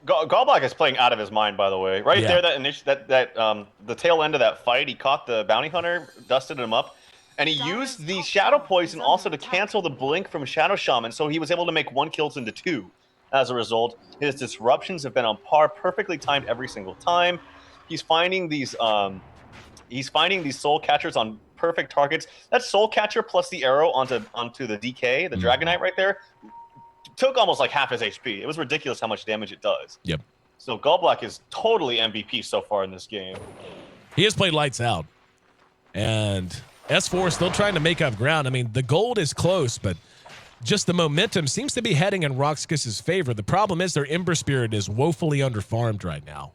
Gallblack is playing out of his mind, by the way. Right there, the tail end of that fight, he caught the bounty hunter, dusted him up, and he used the Shadow Poison also to cancel the blink from Shadow Shaman, so he was able to make 1 kill into 2. As a result, his disruptions have been on par, perfectly timed every single time. He's finding these soul catchers on perfect targets. That soul catcher plus the arrow onto the DK, the Dragonite right there, took almost like half his HP. It was ridiculous how much damage it does. Yep. So Gallblack is totally MVP so far in this game. He has played lights out. And S4 is still trying to make up ground. I mean, the gold is close, but just the momentum seems to be heading in RoX.KIS's favor. The problem is their Ember Spirit is woefully underfarmed right now.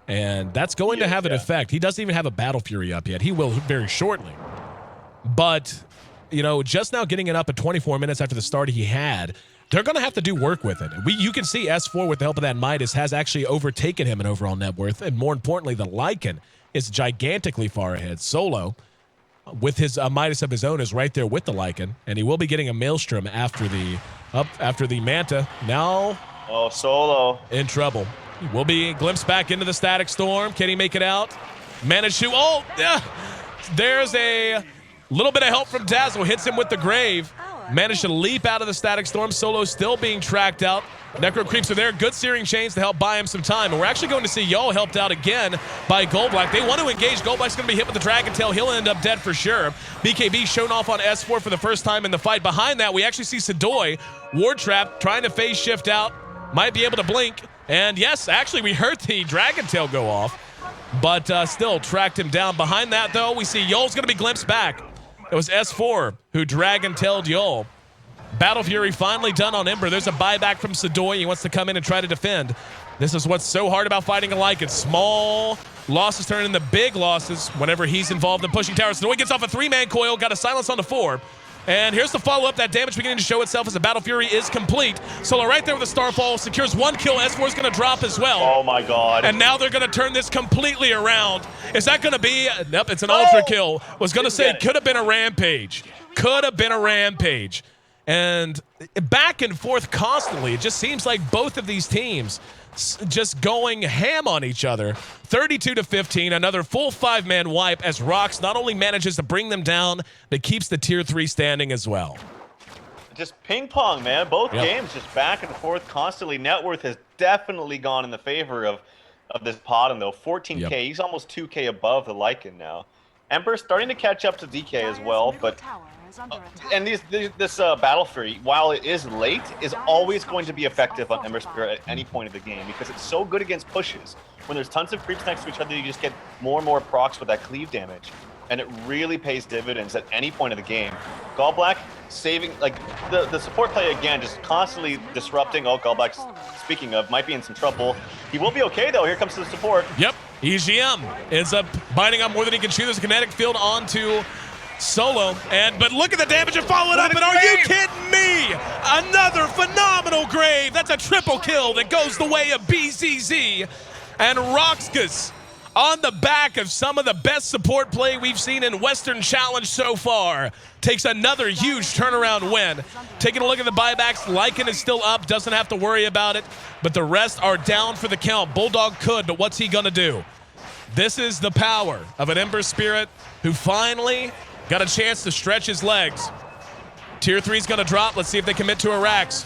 And that's going to have an effect. He doesn't even have a Battle Fury up yet. He will very shortly. But, you know, just now getting it up at 24 minutes after the start he had, they're going to have to do work with it. You can see S4, with the help of that Midas, has actually overtaken him in overall net worth. And more importantly, the Lycan is gigantically far ahead. Solo, with his Midas of his own, is right there with the Lycan. And he will be getting a Maelstrom after the Manta. Now, Solo in trouble. He will be glimpsed back into the Static Storm. Can he make it out? Managed to. Oh, yeah. There's a little bit of help from Dazzle. Hits him with the Grave. Managed to leap out of the Static Storm. Solo still being tracked out. Necro Creeps are there. Good Searing Chains to help buy him some time. And we're actually going to see Y'all helped out again by Gallblack. They want to engage. Gallblack's going to be hit with the Dragon Tail. He'll end up dead for sure. BKB shown off on S4 for the first time in the fight. Behind that, we actually see Sadoy, Ward Trap, trying to phase shift out. Might be able to blink. And yes, actually, we heard the Dragon Tail go off, but still tracked him down. Behind that, though, we see Yol's going to be glimpsed back. It was S4 who Dragon-tailed Yol. Battle Fury finally done on Ember. There's a buyback from Sadoy. He wants to come in and try to defend. This is what's so hard about fighting alike. It's small losses turn into big losses whenever he's involved in pushing towers. Sadoy gets off a 3-man coil, got a silence on the 4. And here's the follow-up. That damage beginning to show itself as the Battle Fury is complete. Solo right there with the Starfall, secures 1 kill. S4 is going to drop as well. Oh, my God. And now they're going to turn this completely around. Is that going to be? Nope, it's an ultra kill. Was going to say could have been a Rampage. Could have been a Rampage. And back and forth constantly. It just seems like both of these teams just going ham on each other. 32-15, another full 5-man wipe as RoX not only manages to bring them down, but keeps the tier 3 standing as well. Just ping pong, man. Both games just back and forth constantly. Net worth has definitely gone in the favor of this Podden, though. 14K, he's almost 2K above the Lycan now. Ember starting to catch up to DK as well, but and this Battle Fury, while it is late, is always going to be effective on Ember Spirit at any point of the game because it's so good against pushes. When there's tons of creeps next to each other, you just get more and more procs with that cleave damage, and it really pays dividends at any point of the game. Gallblack saving, like, the support play again, just constantly disrupting. Oh, Gallblack, speaking of, might be in some trouble. He will be okay, though. Here comes the support. Yep, EGM ends up binding up more than he can chew. There's a kinetic field onto Solo, but look at the damage and follow it up, and are you kidding me? Another phenomenal Grave. That's a triple kill that goes the way of BZZ. And RoX.KIS, on the back of some of the best support play we've seen in Western Challenge so far, takes another huge turnaround win. Taking a look at the buybacks, Lycan is still up, doesn't have to worry about it, but the rest are down for the count. Bulldog could, but what's he gonna do? This is the power of an Ember Spirit who finally got a chance to stretch his legs. Tier 3's gonna drop. Let's see if they commit to a Rax.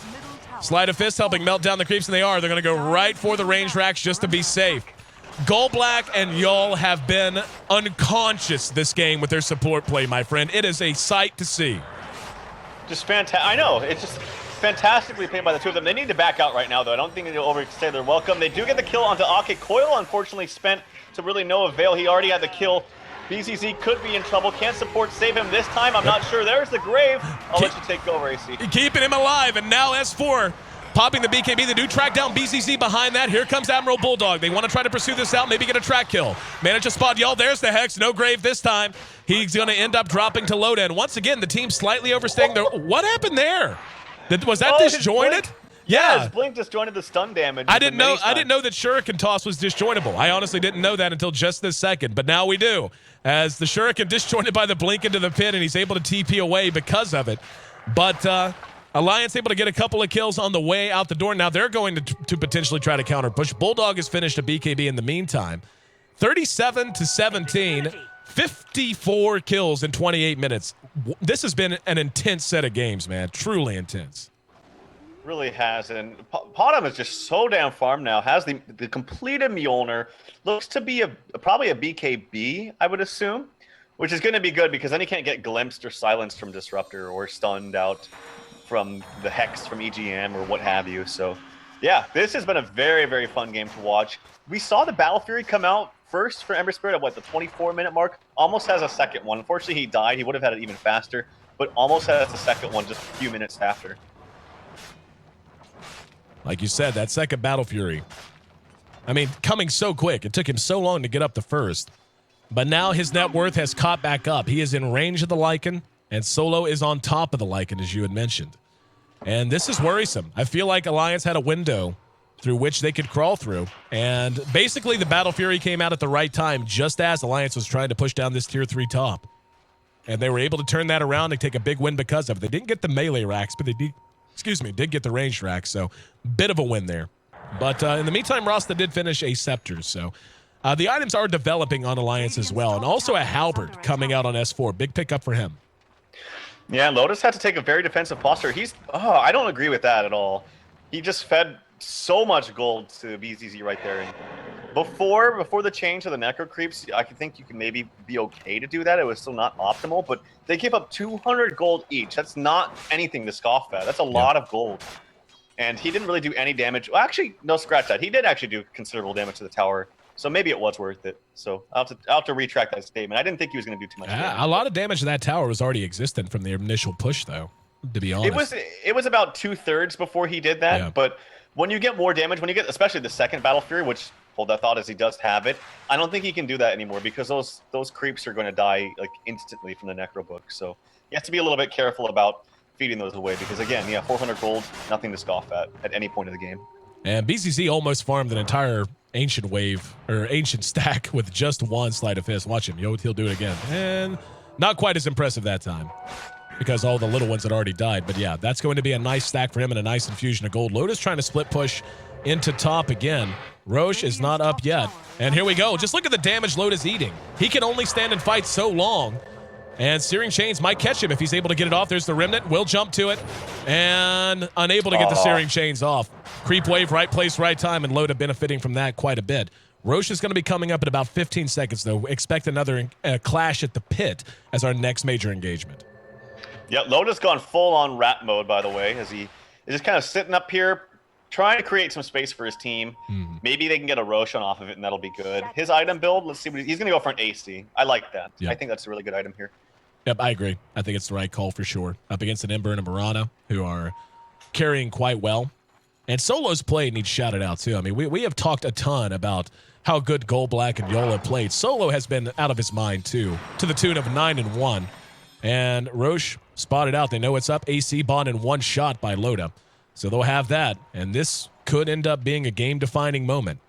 Sleight of Fist helping melt down the creeps, and they are. They're gonna go right for the range Rax just to be safe. Gallblack and Y'all have been unconscious this game with their support play, my friend. It is a sight to see. Just fantastic. I know. It's just fantastically played by the two of them. They need to back out right now, though. I don't think they'll overstay their welcome. They do get the kill onto Ake. Coil, unfortunately, spent to really no avail. He already had the kill. BZZ could be in trouble. Can't support save him this time. I'm not sure. There's the Grave. I'll let you take over, AC. Keeping him alive, and now S4 popping the BKB. They do track down BZZ behind that. Here comes Admiral Bulldog. They want to try to pursue this out, maybe get a track kill. Manage to spot Y'all. There's the Hex. No Grave this time. He's going to end up dropping to low end. Once again, the team slightly overstaying their... What happened there? Was that disjointed? Yeah, his blink disjointed the stun damage. I didn't know that Shuriken toss was disjointable. I honestly didn't know that until just this second, but now we do. As the Shuriken disjointed by the blink into the pit, and he's able to TP away because of it. But Alliance able to get a couple of kills on the way out the door. Now they're going to potentially try to counter push. Bulldog has finished a BKB in the meantime. 37-17, 54 kills in 28 minutes. This has been an intense set of games, man. Truly intense. Really has, and Potom is just so damn farmed now. Has the completed Mjolnir. Looks to be probably a BKB, I would assume, which is going to be good because then he can't get glimpsed or silenced from Disruptor or stunned out from the Hex from EGM or what have you. So, yeah, this has been a very, very fun game to watch. We saw the Battle Fury come out first for Ember Spirit at the 24-minute mark. Almost has a second one. Unfortunately, he died. He would have had it even faster, but almost has a second one just a few minutes after. Like you said, that second Battle Fury. I mean, coming so quick. It took him so long to get up the first. But now his net worth has caught back up. He is in range of the Lycan, and Solo is on top of the Lycan, as you had mentioned. And this is worrisome. I feel like Alliance had a window through which they could crawl through. And basically, the Battle Fury came out at the right time, just as Alliance was trying to push down this Tier 3 top. And they were able to turn that around and take a big win because of it. They didn't get the melee racks, but they did get the ranged racks, so bit of a win there. But in the meantime, Rasta did finish a Scepter, so the items are developing on Alliance as well, and also a Halberd coming out on S4. Big pickup for him. Yeah, Lotus had to take a very defensive posture. I don't agree with that at all. He just fed so much gold to BZZ right there. And before the change to the Necro Creeps, I think you can maybe be okay to do that. It was still not optimal, but they gave up 200 gold each. That's not anything to scoff at. That's a lot of gold. And he didn't really do any damage. Well, actually, no, scratch that. He did actually do considerable damage to the tower, so maybe it was worth it. So I'll have to retract that statement. I didn't think he was going to do too much damage. A lot of damage to that tower was already existent from the initial push, though, to be honest. It was about 2/3 before he did that, but when you get more damage, when you get especially the second Battle Fury, which hold that thought as he does have it, I don't think he can do that anymore because those creeps are going to die like instantly from the Necro Book. So you have to be a little bit careful about feeding those away because again, 400 gold, nothing to scoff at any point of the game. And BCC almost farmed an entire ancient wave or ancient stack with just one Sleight of Fist. Watch him, he'll do it again, and not quite as impressive that time, because all the little ones had already died. But yeah, that's going to be a nice stack for him and a nice infusion of gold. Lotus trying to split push into top again. Roche is not up yet. And here we go. Just look at the damage Lotus eating. He can only stand and fight so long. And Searing Chains might catch him if he's able to get it off. There's the Remnant. Will jump to it. And unable to get the Searing Chains off. Creep wave, right place, right time. And Loda benefiting from that quite a bit. Roche is going to be coming up in about 15 seconds, though. Expect another clash at the pit as our next major engagement. Yeah, Loda's gone full-on rat mode, by the way, as he is just kind of sitting up here, trying to create some space for his team. Maybe they can get a Roshan off of it, and that'll be good. His item build, let's see. He's going to go for an AC. I like that. Yep. I think that's a really good item here. Yep, I agree. I think it's the right call for sure. Up against an Ember and a Mirana, who are carrying quite well. And Solo's play needs shouted out, too. I mean, we have talked a ton about how good Gold Black and Yola played. Solo has been out of his mind, too, to the tune of 9-1. And Roche spotted out. They know it's up. AC bond in one shot by Loda. So they'll have that. And this could end up being a game-defining moment.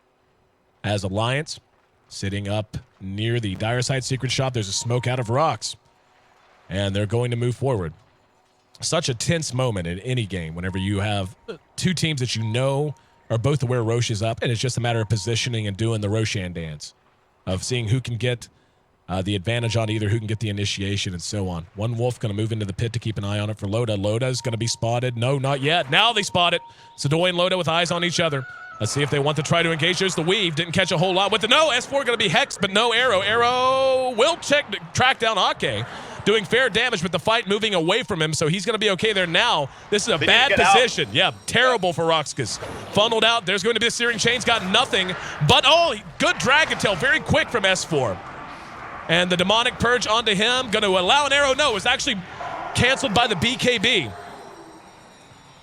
As Alliance sitting up near the Dire Side Secret Shop, there's a smoke out of RoX. And they're going to move forward. Such a tense moment in any game whenever you have two teams that you know are both aware Roche is up, and it's just a matter of positioning and doing the Roshan dance of seeing who can get the advantage on either, who can get the initiation, and so on. One Wolf going to move into the pit to keep an eye on it for Loda. Loda is going to be spotted. No, not yet. Now they spot it. Sadoy and Loda with eyes on each other. Let's see if they want to try to engage. There's the weave. Didn't catch a whole lot with the no. S4 going to be hexed, but no arrow. Arrow will track down Ake. Doing fair damage, but the fight moving away from him, so he's going to be okay there now. This is a bad position. Yeah, terrible for RoX.KIS. Funneled out. There's going to be a Searing Chains. Got nothing. But, good Dragon Tail. Very quick from S4. And the Demonic Purge onto him. Going to allow an arrow. No, it was actually canceled by the BKB.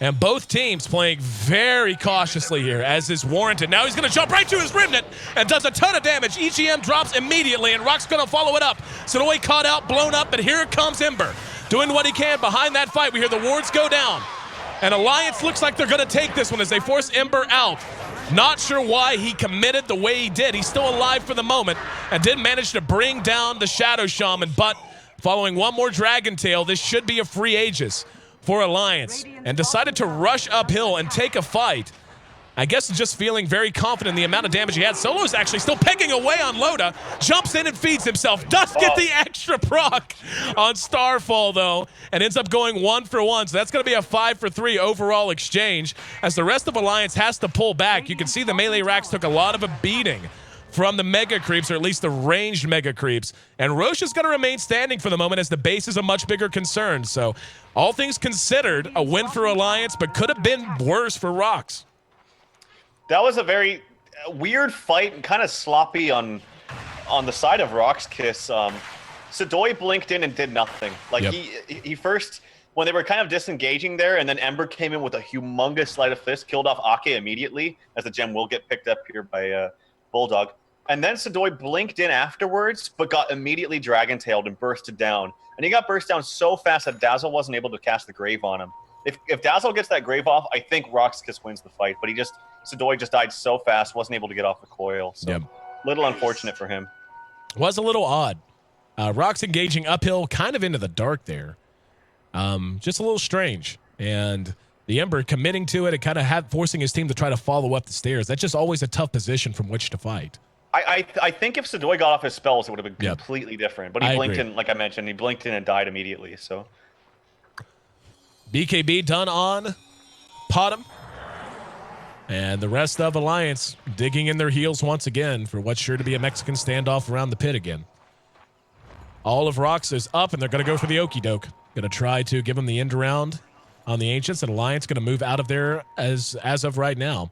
And both teams playing very cautiously here, as is warranted. Now he's going to jump right to his Remnant and does a ton of damage. EGM drops immediately, and RoX going to follow it up. Sonoy caught out, blown up, but here comes Ember. Doing what he can behind that fight. We hear the wards go down. And Alliance looks like they're going to take this one as they force Ember out. Not sure why he committed the way he did. He's still alive for the moment and did manage to bring down the Shadow Shaman, but following one more Dragon Tail, this should be a free Aegis for Alliance, and decided to rush uphill and take a fight. I guess just feeling very confident in the amount of damage he had. Solo's actually still picking away on Loda. Jumps in and feeds himself. Does get the extra proc on Starfall, though, and ends up going 1-for-1. So that's going to be a 5-for-3 overall exchange as the rest of Alliance has to pull back. You can see the melee racks took a lot of a beating from the Mega Creeps, or at least the ranged Mega Creeps. And Roche is going to remain standing for the moment as the base is a much bigger concern. So all things considered, a win for Alliance, but could have been worse for RoX. That was a very weird fight and kind of sloppy on the side of RoX.KIS. Sadoy blinked in and did nothing. Like he first, when they were kind of disengaging there, and then Ember came in with a humongous sleight of fist, killed off Ake immediately, as the gem will get picked up here by Bulldog. And then Sadoy blinked in afterwards, but got immediately dragon-tailed and bursted down. And he got burst down so fast that Dazzle wasn't able to cast the Grave on him. If Dazzle gets that Grave off, I think RoX.KIS wins the fight. But Sadoy just died so fast, wasn't able to get off the coil. So little unfortunate for him. Was a little odd. RoX engaging uphill, kind of into the dark there. Just a little strange. And the Ember committing to it and kind of forcing his team to try to follow up the stairs. That's just always a tough position from which to fight. I think if Sadoy got off his spells, it would have been completely different. But he blinked in, like I mentioned, he blinked in and died immediately. So BKB done on Potom. And the rest of Alliance digging in their heels once again for what's sure to be a Mexican standoff around the pit again. All of RoX is up, and they're going to go for the okie doke. Going to try to give them the end around on the Ancients, and Alliance going to move out of there as of right now.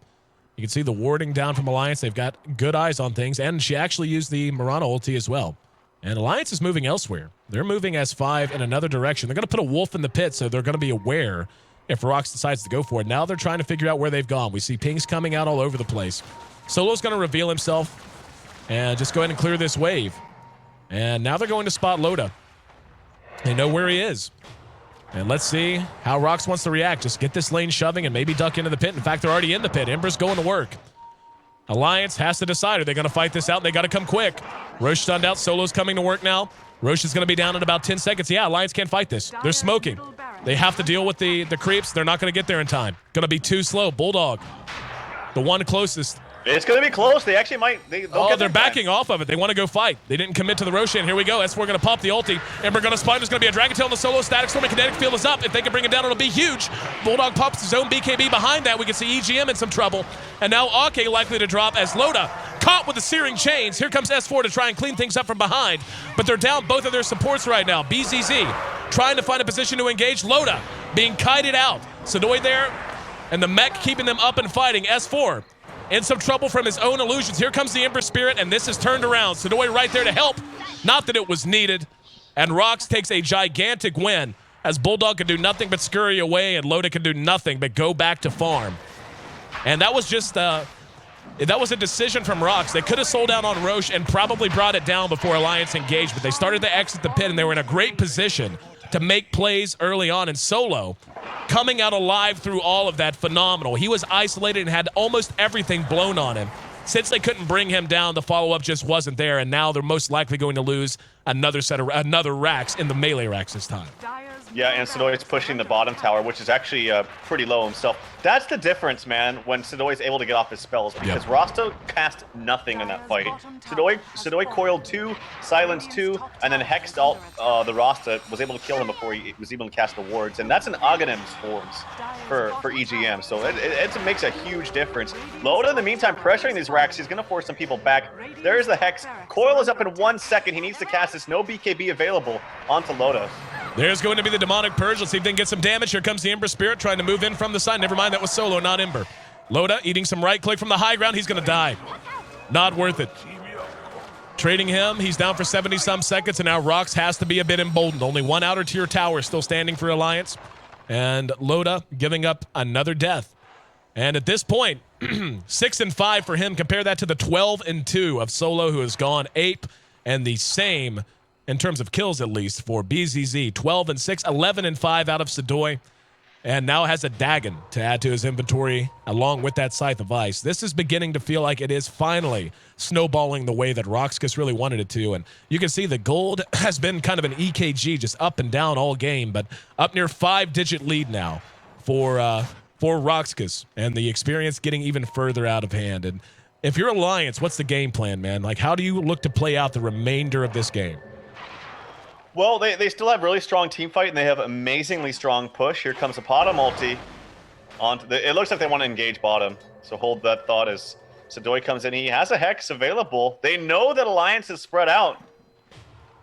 You can see the warding down from Alliance. They've got good eyes on things, and she actually used the Murano ulti as well. And Alliance is moving elsewhere. They're moving S5 in another direction. They're going to put a wolf in the pit, so they're going to be aware if RoX decides to go for it. Now they're trying to figure out where they've gone. We see pings coming out all over the place. Solo's going to reveal himself and just go ahead and clear this wave. And now they're going to spot Loda. They know where he is. And let's see how RoX wants to react. Just get this lane shoving and maybe duck into the pit. In fact, they're already in the pit. Ember's going to work. Alliance has to decide. Are they going to fight this out? They got to come quick. Roche stunned out. Solo's coming to work now. Roche is going to be down in about 10 seconds. Yeah, Alliance can't fight this. They're smoking. They have to deal with the creeps. They're not going to get there in time. Going to be too slow. Bulldog, the one closest. It's going to be close. They actually might. They're backing off of it. They want to go fight. They didn't commit to the Roshan. Here we go. S4 going to pop the ulti. Ember going to spawn. There's going to be a Dragon Tail on the Solo. Static Storm and Kinetic Field is up. If they can bring him down, it'll be huge. Bulldog pops his own BKB behind that. We can see EGM in some trouble. And now Ake likely to drop as Loda caught with the Searing Chains. Here comes S4 to try and clean things up from behind. But they're down both of their supports right now. BZZ trying to find a position to engage. Loda being kited out. Sadoy there. And the mech keeping them up and fighting. S4 in some trouble from his own illusions. Here comes the Ember Spirit, and this is turned around. Sadoy right there to help. Not that it was needed. And RoX takes a gigantic win as Bulldog can do nothing but scurry away, and Loda can do nothing but go back to farm. And that was just that was a decision from RoX. They could have sold out on Roche and probably brought it down before Alliance engaged, but they started to exit the pit, and they were in a great position to make plays early on. And Solo coming out alive through all of that, phenomenal. He was isolated and had almost everything blown on him. Since they couldn't bring him down, the follow-up just wasn't there, and now they're most likely going to lose another racks in the melee racks this time. Yeah, and Sadoy's pushing the bottom tower, which is actually pretty low himself. That's the difference, man, when Sadoy's able to get off his spells, because Rasta cast nothing in that fight. Sadoy coiled 2, silenced 2, and then hexed out the Rasta, was able to kill him before he was able to cast the wards, and that's an Aghanim's forms for EGM, so it makes a huge difference. Loda, in the meantime, pressuring these racks, he's going to force some people back. There's the hex. Coil is up in 1 second. He needs to cast this. No BKB available onto Loda. There's going to be the Demonic Purge. Let's see if they can get some damage. Here comes the Ember Spirit trying to move in from the side. Never mind, that was Solo, not Ember. Loda eating some right click from the high ground. He's going to die. Not worth it. Trading him. He's down for 70-some seconds, and now RoX has to be a bit emboldened. Only one outer tier tower still standing for Alliance. And Loda giving up another death. And at this point, 6-5 for him. Compare that to the 12-2 of Solo, who has gone ape, and the same in terms of kills, at least, for BZZ. 12-6, 11-5 out of Sadoy. and now has a Dagon to add to his inventory along with that Scythe of Ice. This is beginning to feel like it is finally snowballing the way that RoX.KIS really wanted it to, and you can see the gold has been kind of an EKG, just up and down all game, but up near 5-digit lead now for RoX.KIS, and the experience getting even further out of hand. And if you're Alliance, what's the game plan, man? Like, how do you look to play out the remainder of this game? Well, they still have really strong team fight, and they have amazingly strong push. Here comes a bottom ulti. It looks like they want to engage bottom, so hold that thought as Sadoi comes in. He has a Hex available. They know that Alliance is spread out.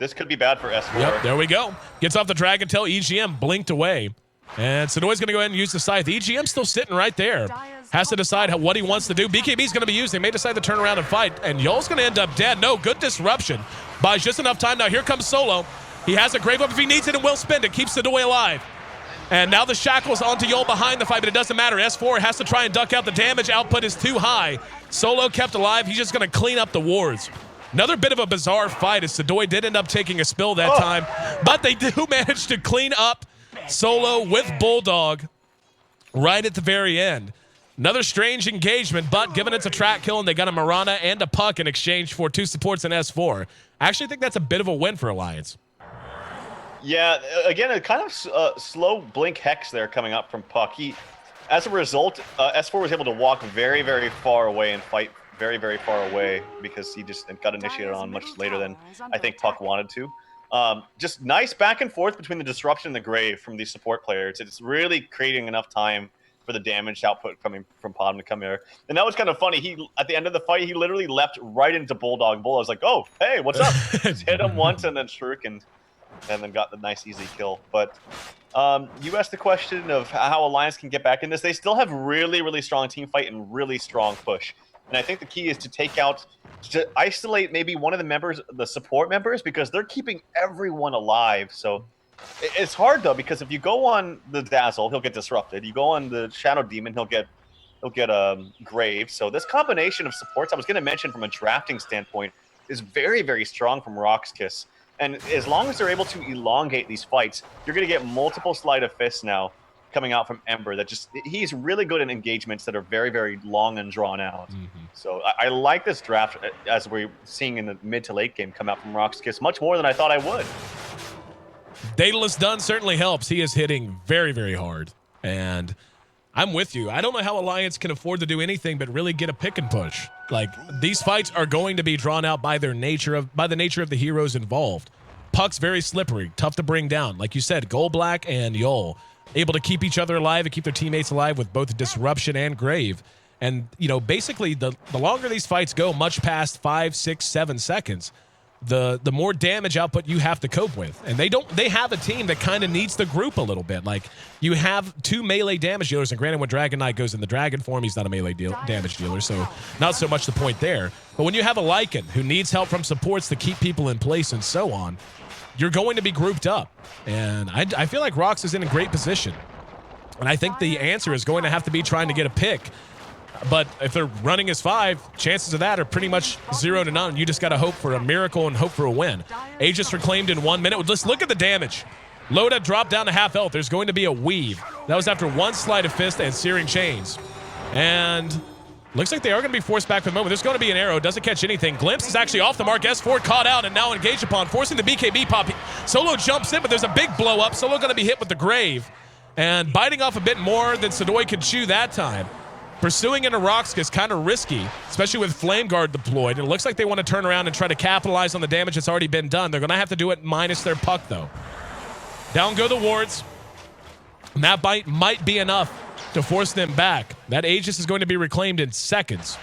This could be bad for S4. Yep, there we go. Gets off the Dragon Tail. EGM blinked away. And Sadoi's going to go ahead and use the Scythe. EGM's still sitting right there. Has to decide what he wants to do. BKB's going to be used. They may decide to turn around and fight. And Yol's going to end up dead. No, good disruption. Buys just enough time. Now here comes Solo. He has a Grave Up if he needs it and will spend it. Keeps Sadoi alive. And now the shackles onto Yol behind the fight, but it doesn't matter. S4 has to try and duck out. The damage output is too high. Solo kept alive. He's just going to clean up the wards. Another bit of a bizarre fight as Sadoi did end up taking a spill that time. But they do manage to clean up Solo with Bulldog right at the very end. Another strange engagement, but given it's a track kill and they got a Mirana and a Puck in exchange for 2 supports in S4. I actually think that's a bit of a win for Alliance. Yeah, again, a kind of slow blink Hex there coming up from Puck. As a result, S4 was able to walk very, very far away and fight very, very far away because he just got initiated on much later than I think Puck wanted to. Just nice back and forth between the disruption and the grave from these support players. It's really creating enough time for the damage output coming from bottom to come here. And that was kind of funny. At the end of the fight, he literally leapt right into Bulldog. Bulldog was like, oh, hey, what's up? Just hit him once and then shriek and then got the nice easy kill. But you asked the question of how Alliance can get back in this. They still have really, really strong team fight and really strong push. And I think the key is to isolate maybe one of the members, the support members, because they're keeping everyone alive. So it's hard though, because if you go on the Dazzle, he'll get disrupted. You go on the Shadow Demon, he'll get Grave. So this combination of supports, I was going to mention from a drafting standpoint, is very, very strong from RoX.KIS. And as long as they're able to elongate these fights, you're going to get multiple Sleight of Fists now coming out from Ember. He's really good in engagements that are very, very long and drawn out. Mm-hmm. So I like this draft as we're seeing in the mid to late game come out from RoX.KIS much more than I thought I would. Daedalus Dunn certainly helps. He is hitting very, very hard. And I'm with you. I don't know how Alliance can afford to do anything but really get a pick and push. Like, these fights are going to be drawn out by the nature of the heroes involved. Puck's very slippery, tough to bring down. Like you said, Goldblack and Yol able to keep each other alive and keep their teammates alive with both Disruption and Grave. And, you know, basically the longer these fights go, much past 5, 6, 7 seconds, the more damage output you have to cope with. And they have a team that kind of needs the group a little bit. Like, you have 2 melee damage dealers, and granted, when Dragon Knight goes in the Dragon form, he's not a melee damage dealer, so not so much the point there. But when you have a Lycan who needs help from supports to keep people in place and so on, you're going to be grouped up. And I feel like RoX is in a great position. And I think the answer is going to have to be trying to get a pick. But if they're running as 5, chances of that are pretty much 0 to none. You just got to hope for a miracle and hope for a win. Aegis reclaimed in 1 minute. Let's look at the damage. Loda dropped down to half health. There's going to be a weave. That was after 1 Sleight of Fist and Searing Chains. And looks like they are going to be forced back for the moment. There's going to be an arrow. Doesn't catch anything. Glimpse is actually off the mark. S4 caught out and now engaged upon, forcing the BKB pop. Solo jumps in, but there's a big blow up. Solo going to be hit with the Grave. And biting off a bit more than Sadoi could chew that time. Pursuing into RoX.KIS kind of risky, especially with Flame Guard deployed. And it looks like they want to turn around and try to capitalize on the damage that's already been done. They're going to have to do it minus their Puck, though. Down go the wards. And that bite might be enough to force them back. That Aegis is going to be reclaimed in seconds.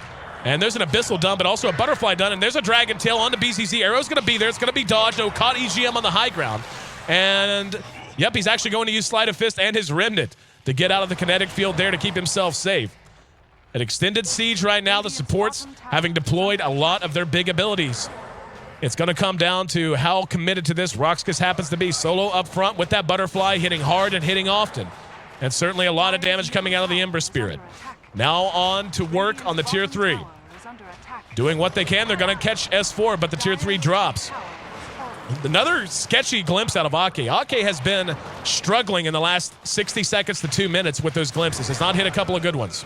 And there's an Abyssal done, but also a Butterfly done. And there's a Dragon Tail on the BCC. Arrow's going to be there. It's going to be dodged. No, caught EGM on the high ground. And, yep, he's actually going to use Sleight of Fist and his Remnant to get out of the kinetic field there to keep himself safe. An extended siege right now, the supports having deployed a lot of their big abilities. It's going to come down to how committed to this RoX.KIS happens to be. Solo up front with that Butterfly, hitting hard and hitting often. And certainly a lot of damage coming out of the Ember Spirit. Now on to work on the Tier 3. Doing what they can. They're going to catch S4, but the Tier 3 drops. Another sketchy glimpse out of Ake. Ake has been struggling in the last 60 seconds to 2 minutes with those glimpses. Has not hit a couple of good ones.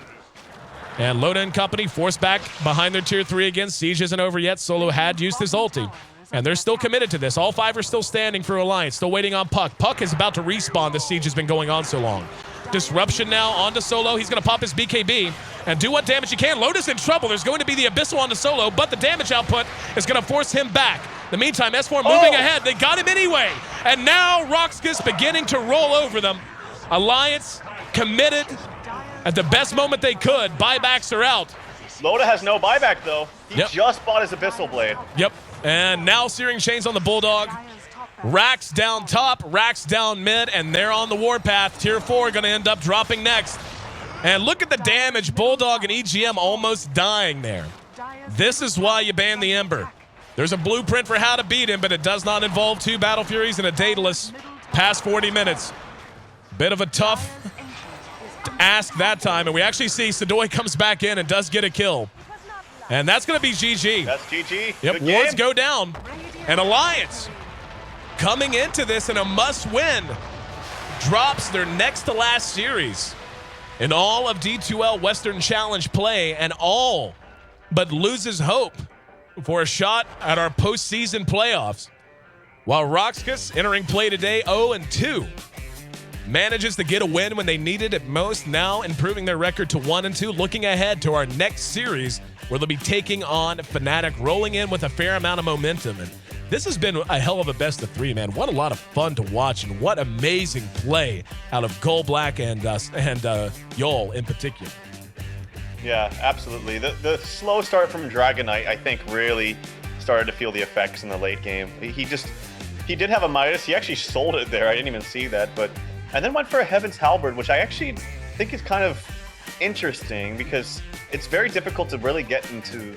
And Loda and company forced back behind their tier 3 again. Siege isn't over yet. Solo had used his ulti. And they're still committed to this. All 5 are still standing for Alliance. Still waiting on Puck. Puck is about to respawn. The Siege has been going on so long. Disruption now onto Solo. He's going to pop his BKB and do what damage he can. Loda's in trouble. There's going to be the Abyssal onto Solo, but the damage output is going to force him back. In the meantime, S4 moving ahead. They got him anyway. And now RoX.KIS beginning to roll over them. Alliance committed at the best moment they could. Buybacks are out. Loda has no buyback, though. He just bought his Abyssal Blade. Yep. And now Searing Chains on the Bulldog. Rax down top, Rax down mid, and they're on the warpath. Tier 4 going to end up dropping next. And look at the damage. Bulldog and EGM almost dying there. This is why you ban the Ember. There's a blueprint for how to beat him, but it does not involve 2 Battle Furies and a Daedalus past 40 minutes. Bit of a tough ask that time, and we actually see Sadoy comes back in and does get a kill. And that's going to be GG. That's GG. Yep, wards go down. And Alliance coming into this in a must-win drops their next to last series in all of D2L Western Challenge play and all but loses hope for a shot at our postseason playoffs. While RoX.KIS entering play today 0-2 manages to get a win when they needed it most, now improving their record to 1-2, looking ahead to our next series where they'll be taking on Fnatic, rolling in with a fair amount of momentum. And this has been a hell of a best of 3, man. What a lot of fun to watch, and what amazing play out of GoldBlack and Yol in particular. Yeah, absolutely. The slow start from Dragonite, I think, really started to feel the effects in the late game. He did have a Midas. He actually sold it there. I didn't even see that, and then went for a Heaven's Halberd, which I actually think is kind of interesting because it's very difficult to really get into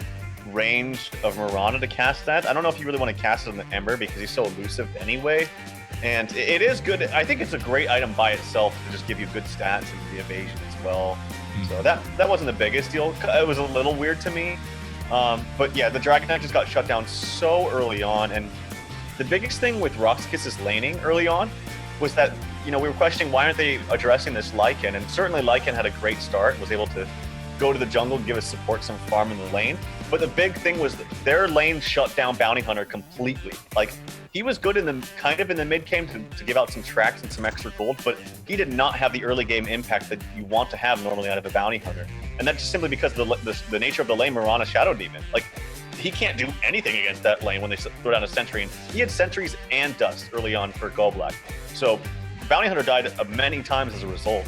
range of Mirana to cast that. I don't know if you really want to cast it on the Ember because he's so elusive anyway. And it is good. I think it's a great item by itself to just give you good stats and the evasion as well. So that wasn't the biggest deal. It was a little weird to me. But yeah, the Dragonite just got shut down so early on. And the biggest thing with RoX.KIS's laning early on was that, we were questioning why aren't they addressing this Lycan? And certainly Lycan had a great start, was able to go to the jungle, give us support, some farm in the lane. But the big thing was that their lane shut down Bounty Hunter completely. Like, he was good in the mid game to give out some tracks and some extra gold, but he did not have the early game impact that you want to have normally out of a Bounty Hunter. And that's just simply because of the nature of the lane Mirana Shadow Demon. Like, he can't do anything against that lane when they throw down a sentry. And he had sentries and dust early on for GoldBlack. So Bounty Hunter died many times as a result.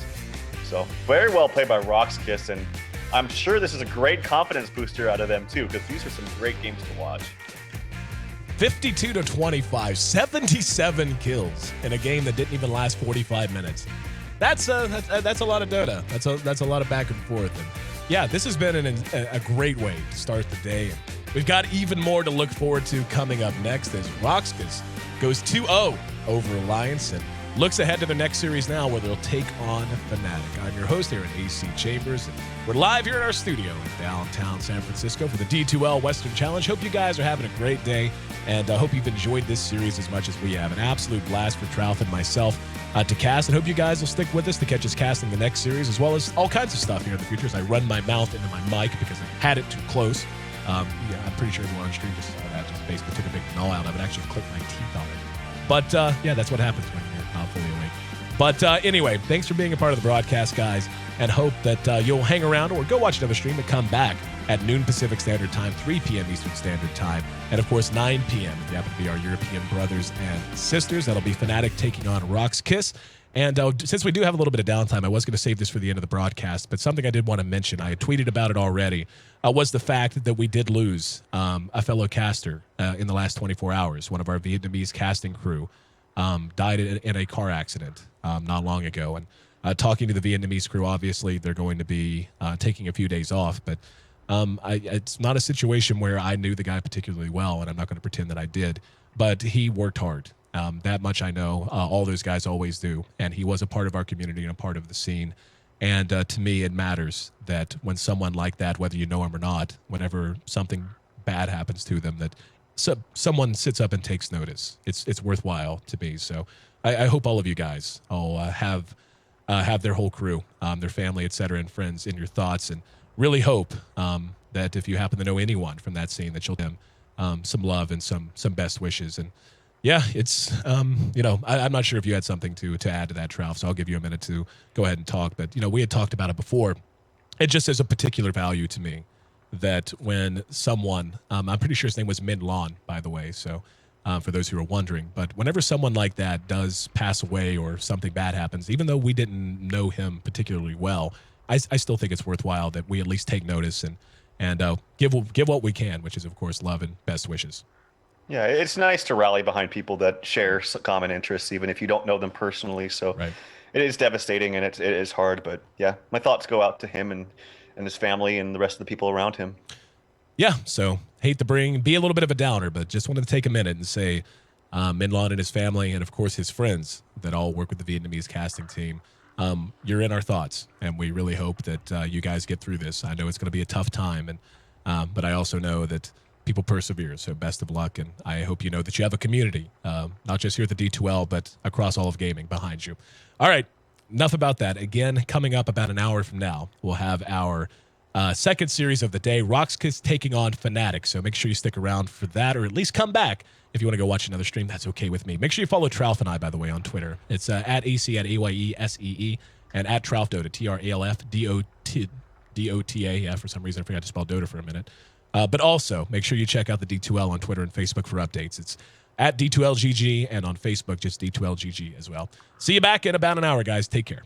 So very well played by RoX.KIS, and I'm sure this is a great confidence booster out of them too, because these are some great games to watch. 52-25, 77 kills in a game that didn't even last 45 minutes. That's a lot of Dota. That's a lot of back and forth. And yeah, this has been a great way to start the day. And we've got even more to look forward to coming up next as RoX.KIS goes 2-0 over Alliance and looks ahead to the next series now where they'll take on Fnatic. I'm your host here at AC Chambers, and we're live here in our studio in downtown San Francisco for the D2L Western Challenge. Hope you guys are having a great day, and I hope you've enjoyed this series as much as we have. An absolute blast for Trout and myself to cast, and hope you guys will stick with us to catch us casting the next series, as well as all kinds of stuff here in the future as I run my mouth into my mic because I had it too close. I'm pretty sure everyone on stream just saw that. Just basically took a big gnaw out of it. Actually clipped my teeth on it. But yeah, that's what happens when you're not fully awake. But anyway, thanks for being a part of the broadcast, guys, and hope that you'll hang around or go watch another stream and come back at noon Pacific Standard Time, 3 p.m. Eastern Standard Time, and of course 9 p.m. if you happen to be our European brothers and sisters. That'll be Fnatic taking on RoX.KIS. And since we do have a little bit of downtime, I was going to save this for the end of the broadcast, but something I did want to mention, I had tweeted about it already, was the fact that we did lose a fellow caster in the last 24 hours. One of our Vietnamese casting crew died in a car accident not long ago. And talking to the Vietnamese crew, obviously they're going to be taking a few days off, but it's not a situation where I knew the guy particularly well, and I'm not going to pretend that I did, but he worked hard. That much I know. All those guys always do. And he was a part of our community and a part of the scene. And to me, it matters that when someone like that, whether you know him or not, whenever something bad happens to them, that someone sits up and takes notice. It's worthwhile to me. So I hope all of you guys all have their whole crew, their family, et cetera, and friends in your thoughts, and really hope that if you happen to know anyone from that scene, that you'll give them some love and some best wishes. And yeah, it's I'm not sure if you had something to add to that, Trout, so I'll give you a minute to go ahead and talk. But we had talked about it before. It just has a particular value to me that when someone, I'm pretty sure his name was Min Lon, by the way, so for those who are wondering, but whenever someone like that does pass away or something bad happens, even though we didn't know him particularly well, I still think it's worthwhile that we at least take notice and give what we can, which is, of course, love and best wishes. Yeah, it's nice to rally behind people that share common interests, even if you don't know them personally. So right. It is devastating and it is hard, but yeah, my thoughts go out to him and his family and the rest of the people around him. Yeah, so hate to be a little bit of a downer, but just wanted to take a minute and say Min Lon and his family, and of course his friends that all work with the Vietnamese casting team, you're in our thoughts, and we really hope that you guys get through this. I know it's going to be a tough time, and but I also know that people persevere, so best of luck, and I hope you know that you have a community, not just here at the D2L, but across all of gaming behind you. All right, enough about that. Again, coming up about an hour from now, we'll have our second series of the day, RoX.KIS taking on Fnatic, so make sure you stick around for that, or at least come back. If you want to go watch another stream, that's okay with me. Make sure you follow Tralf and I, by the way, on Twitter. It's at AC at AYESEE and at TralfDota, TRALFDOTA. Yeah, for some reason I forgot to spell Dota for a minute. But also, make sure you check out the D2L on Twitter and Facebook for updates. It's at D2LGG, and on Facebook, just D2LGG as well. See you back in about an hour, guys. Take care.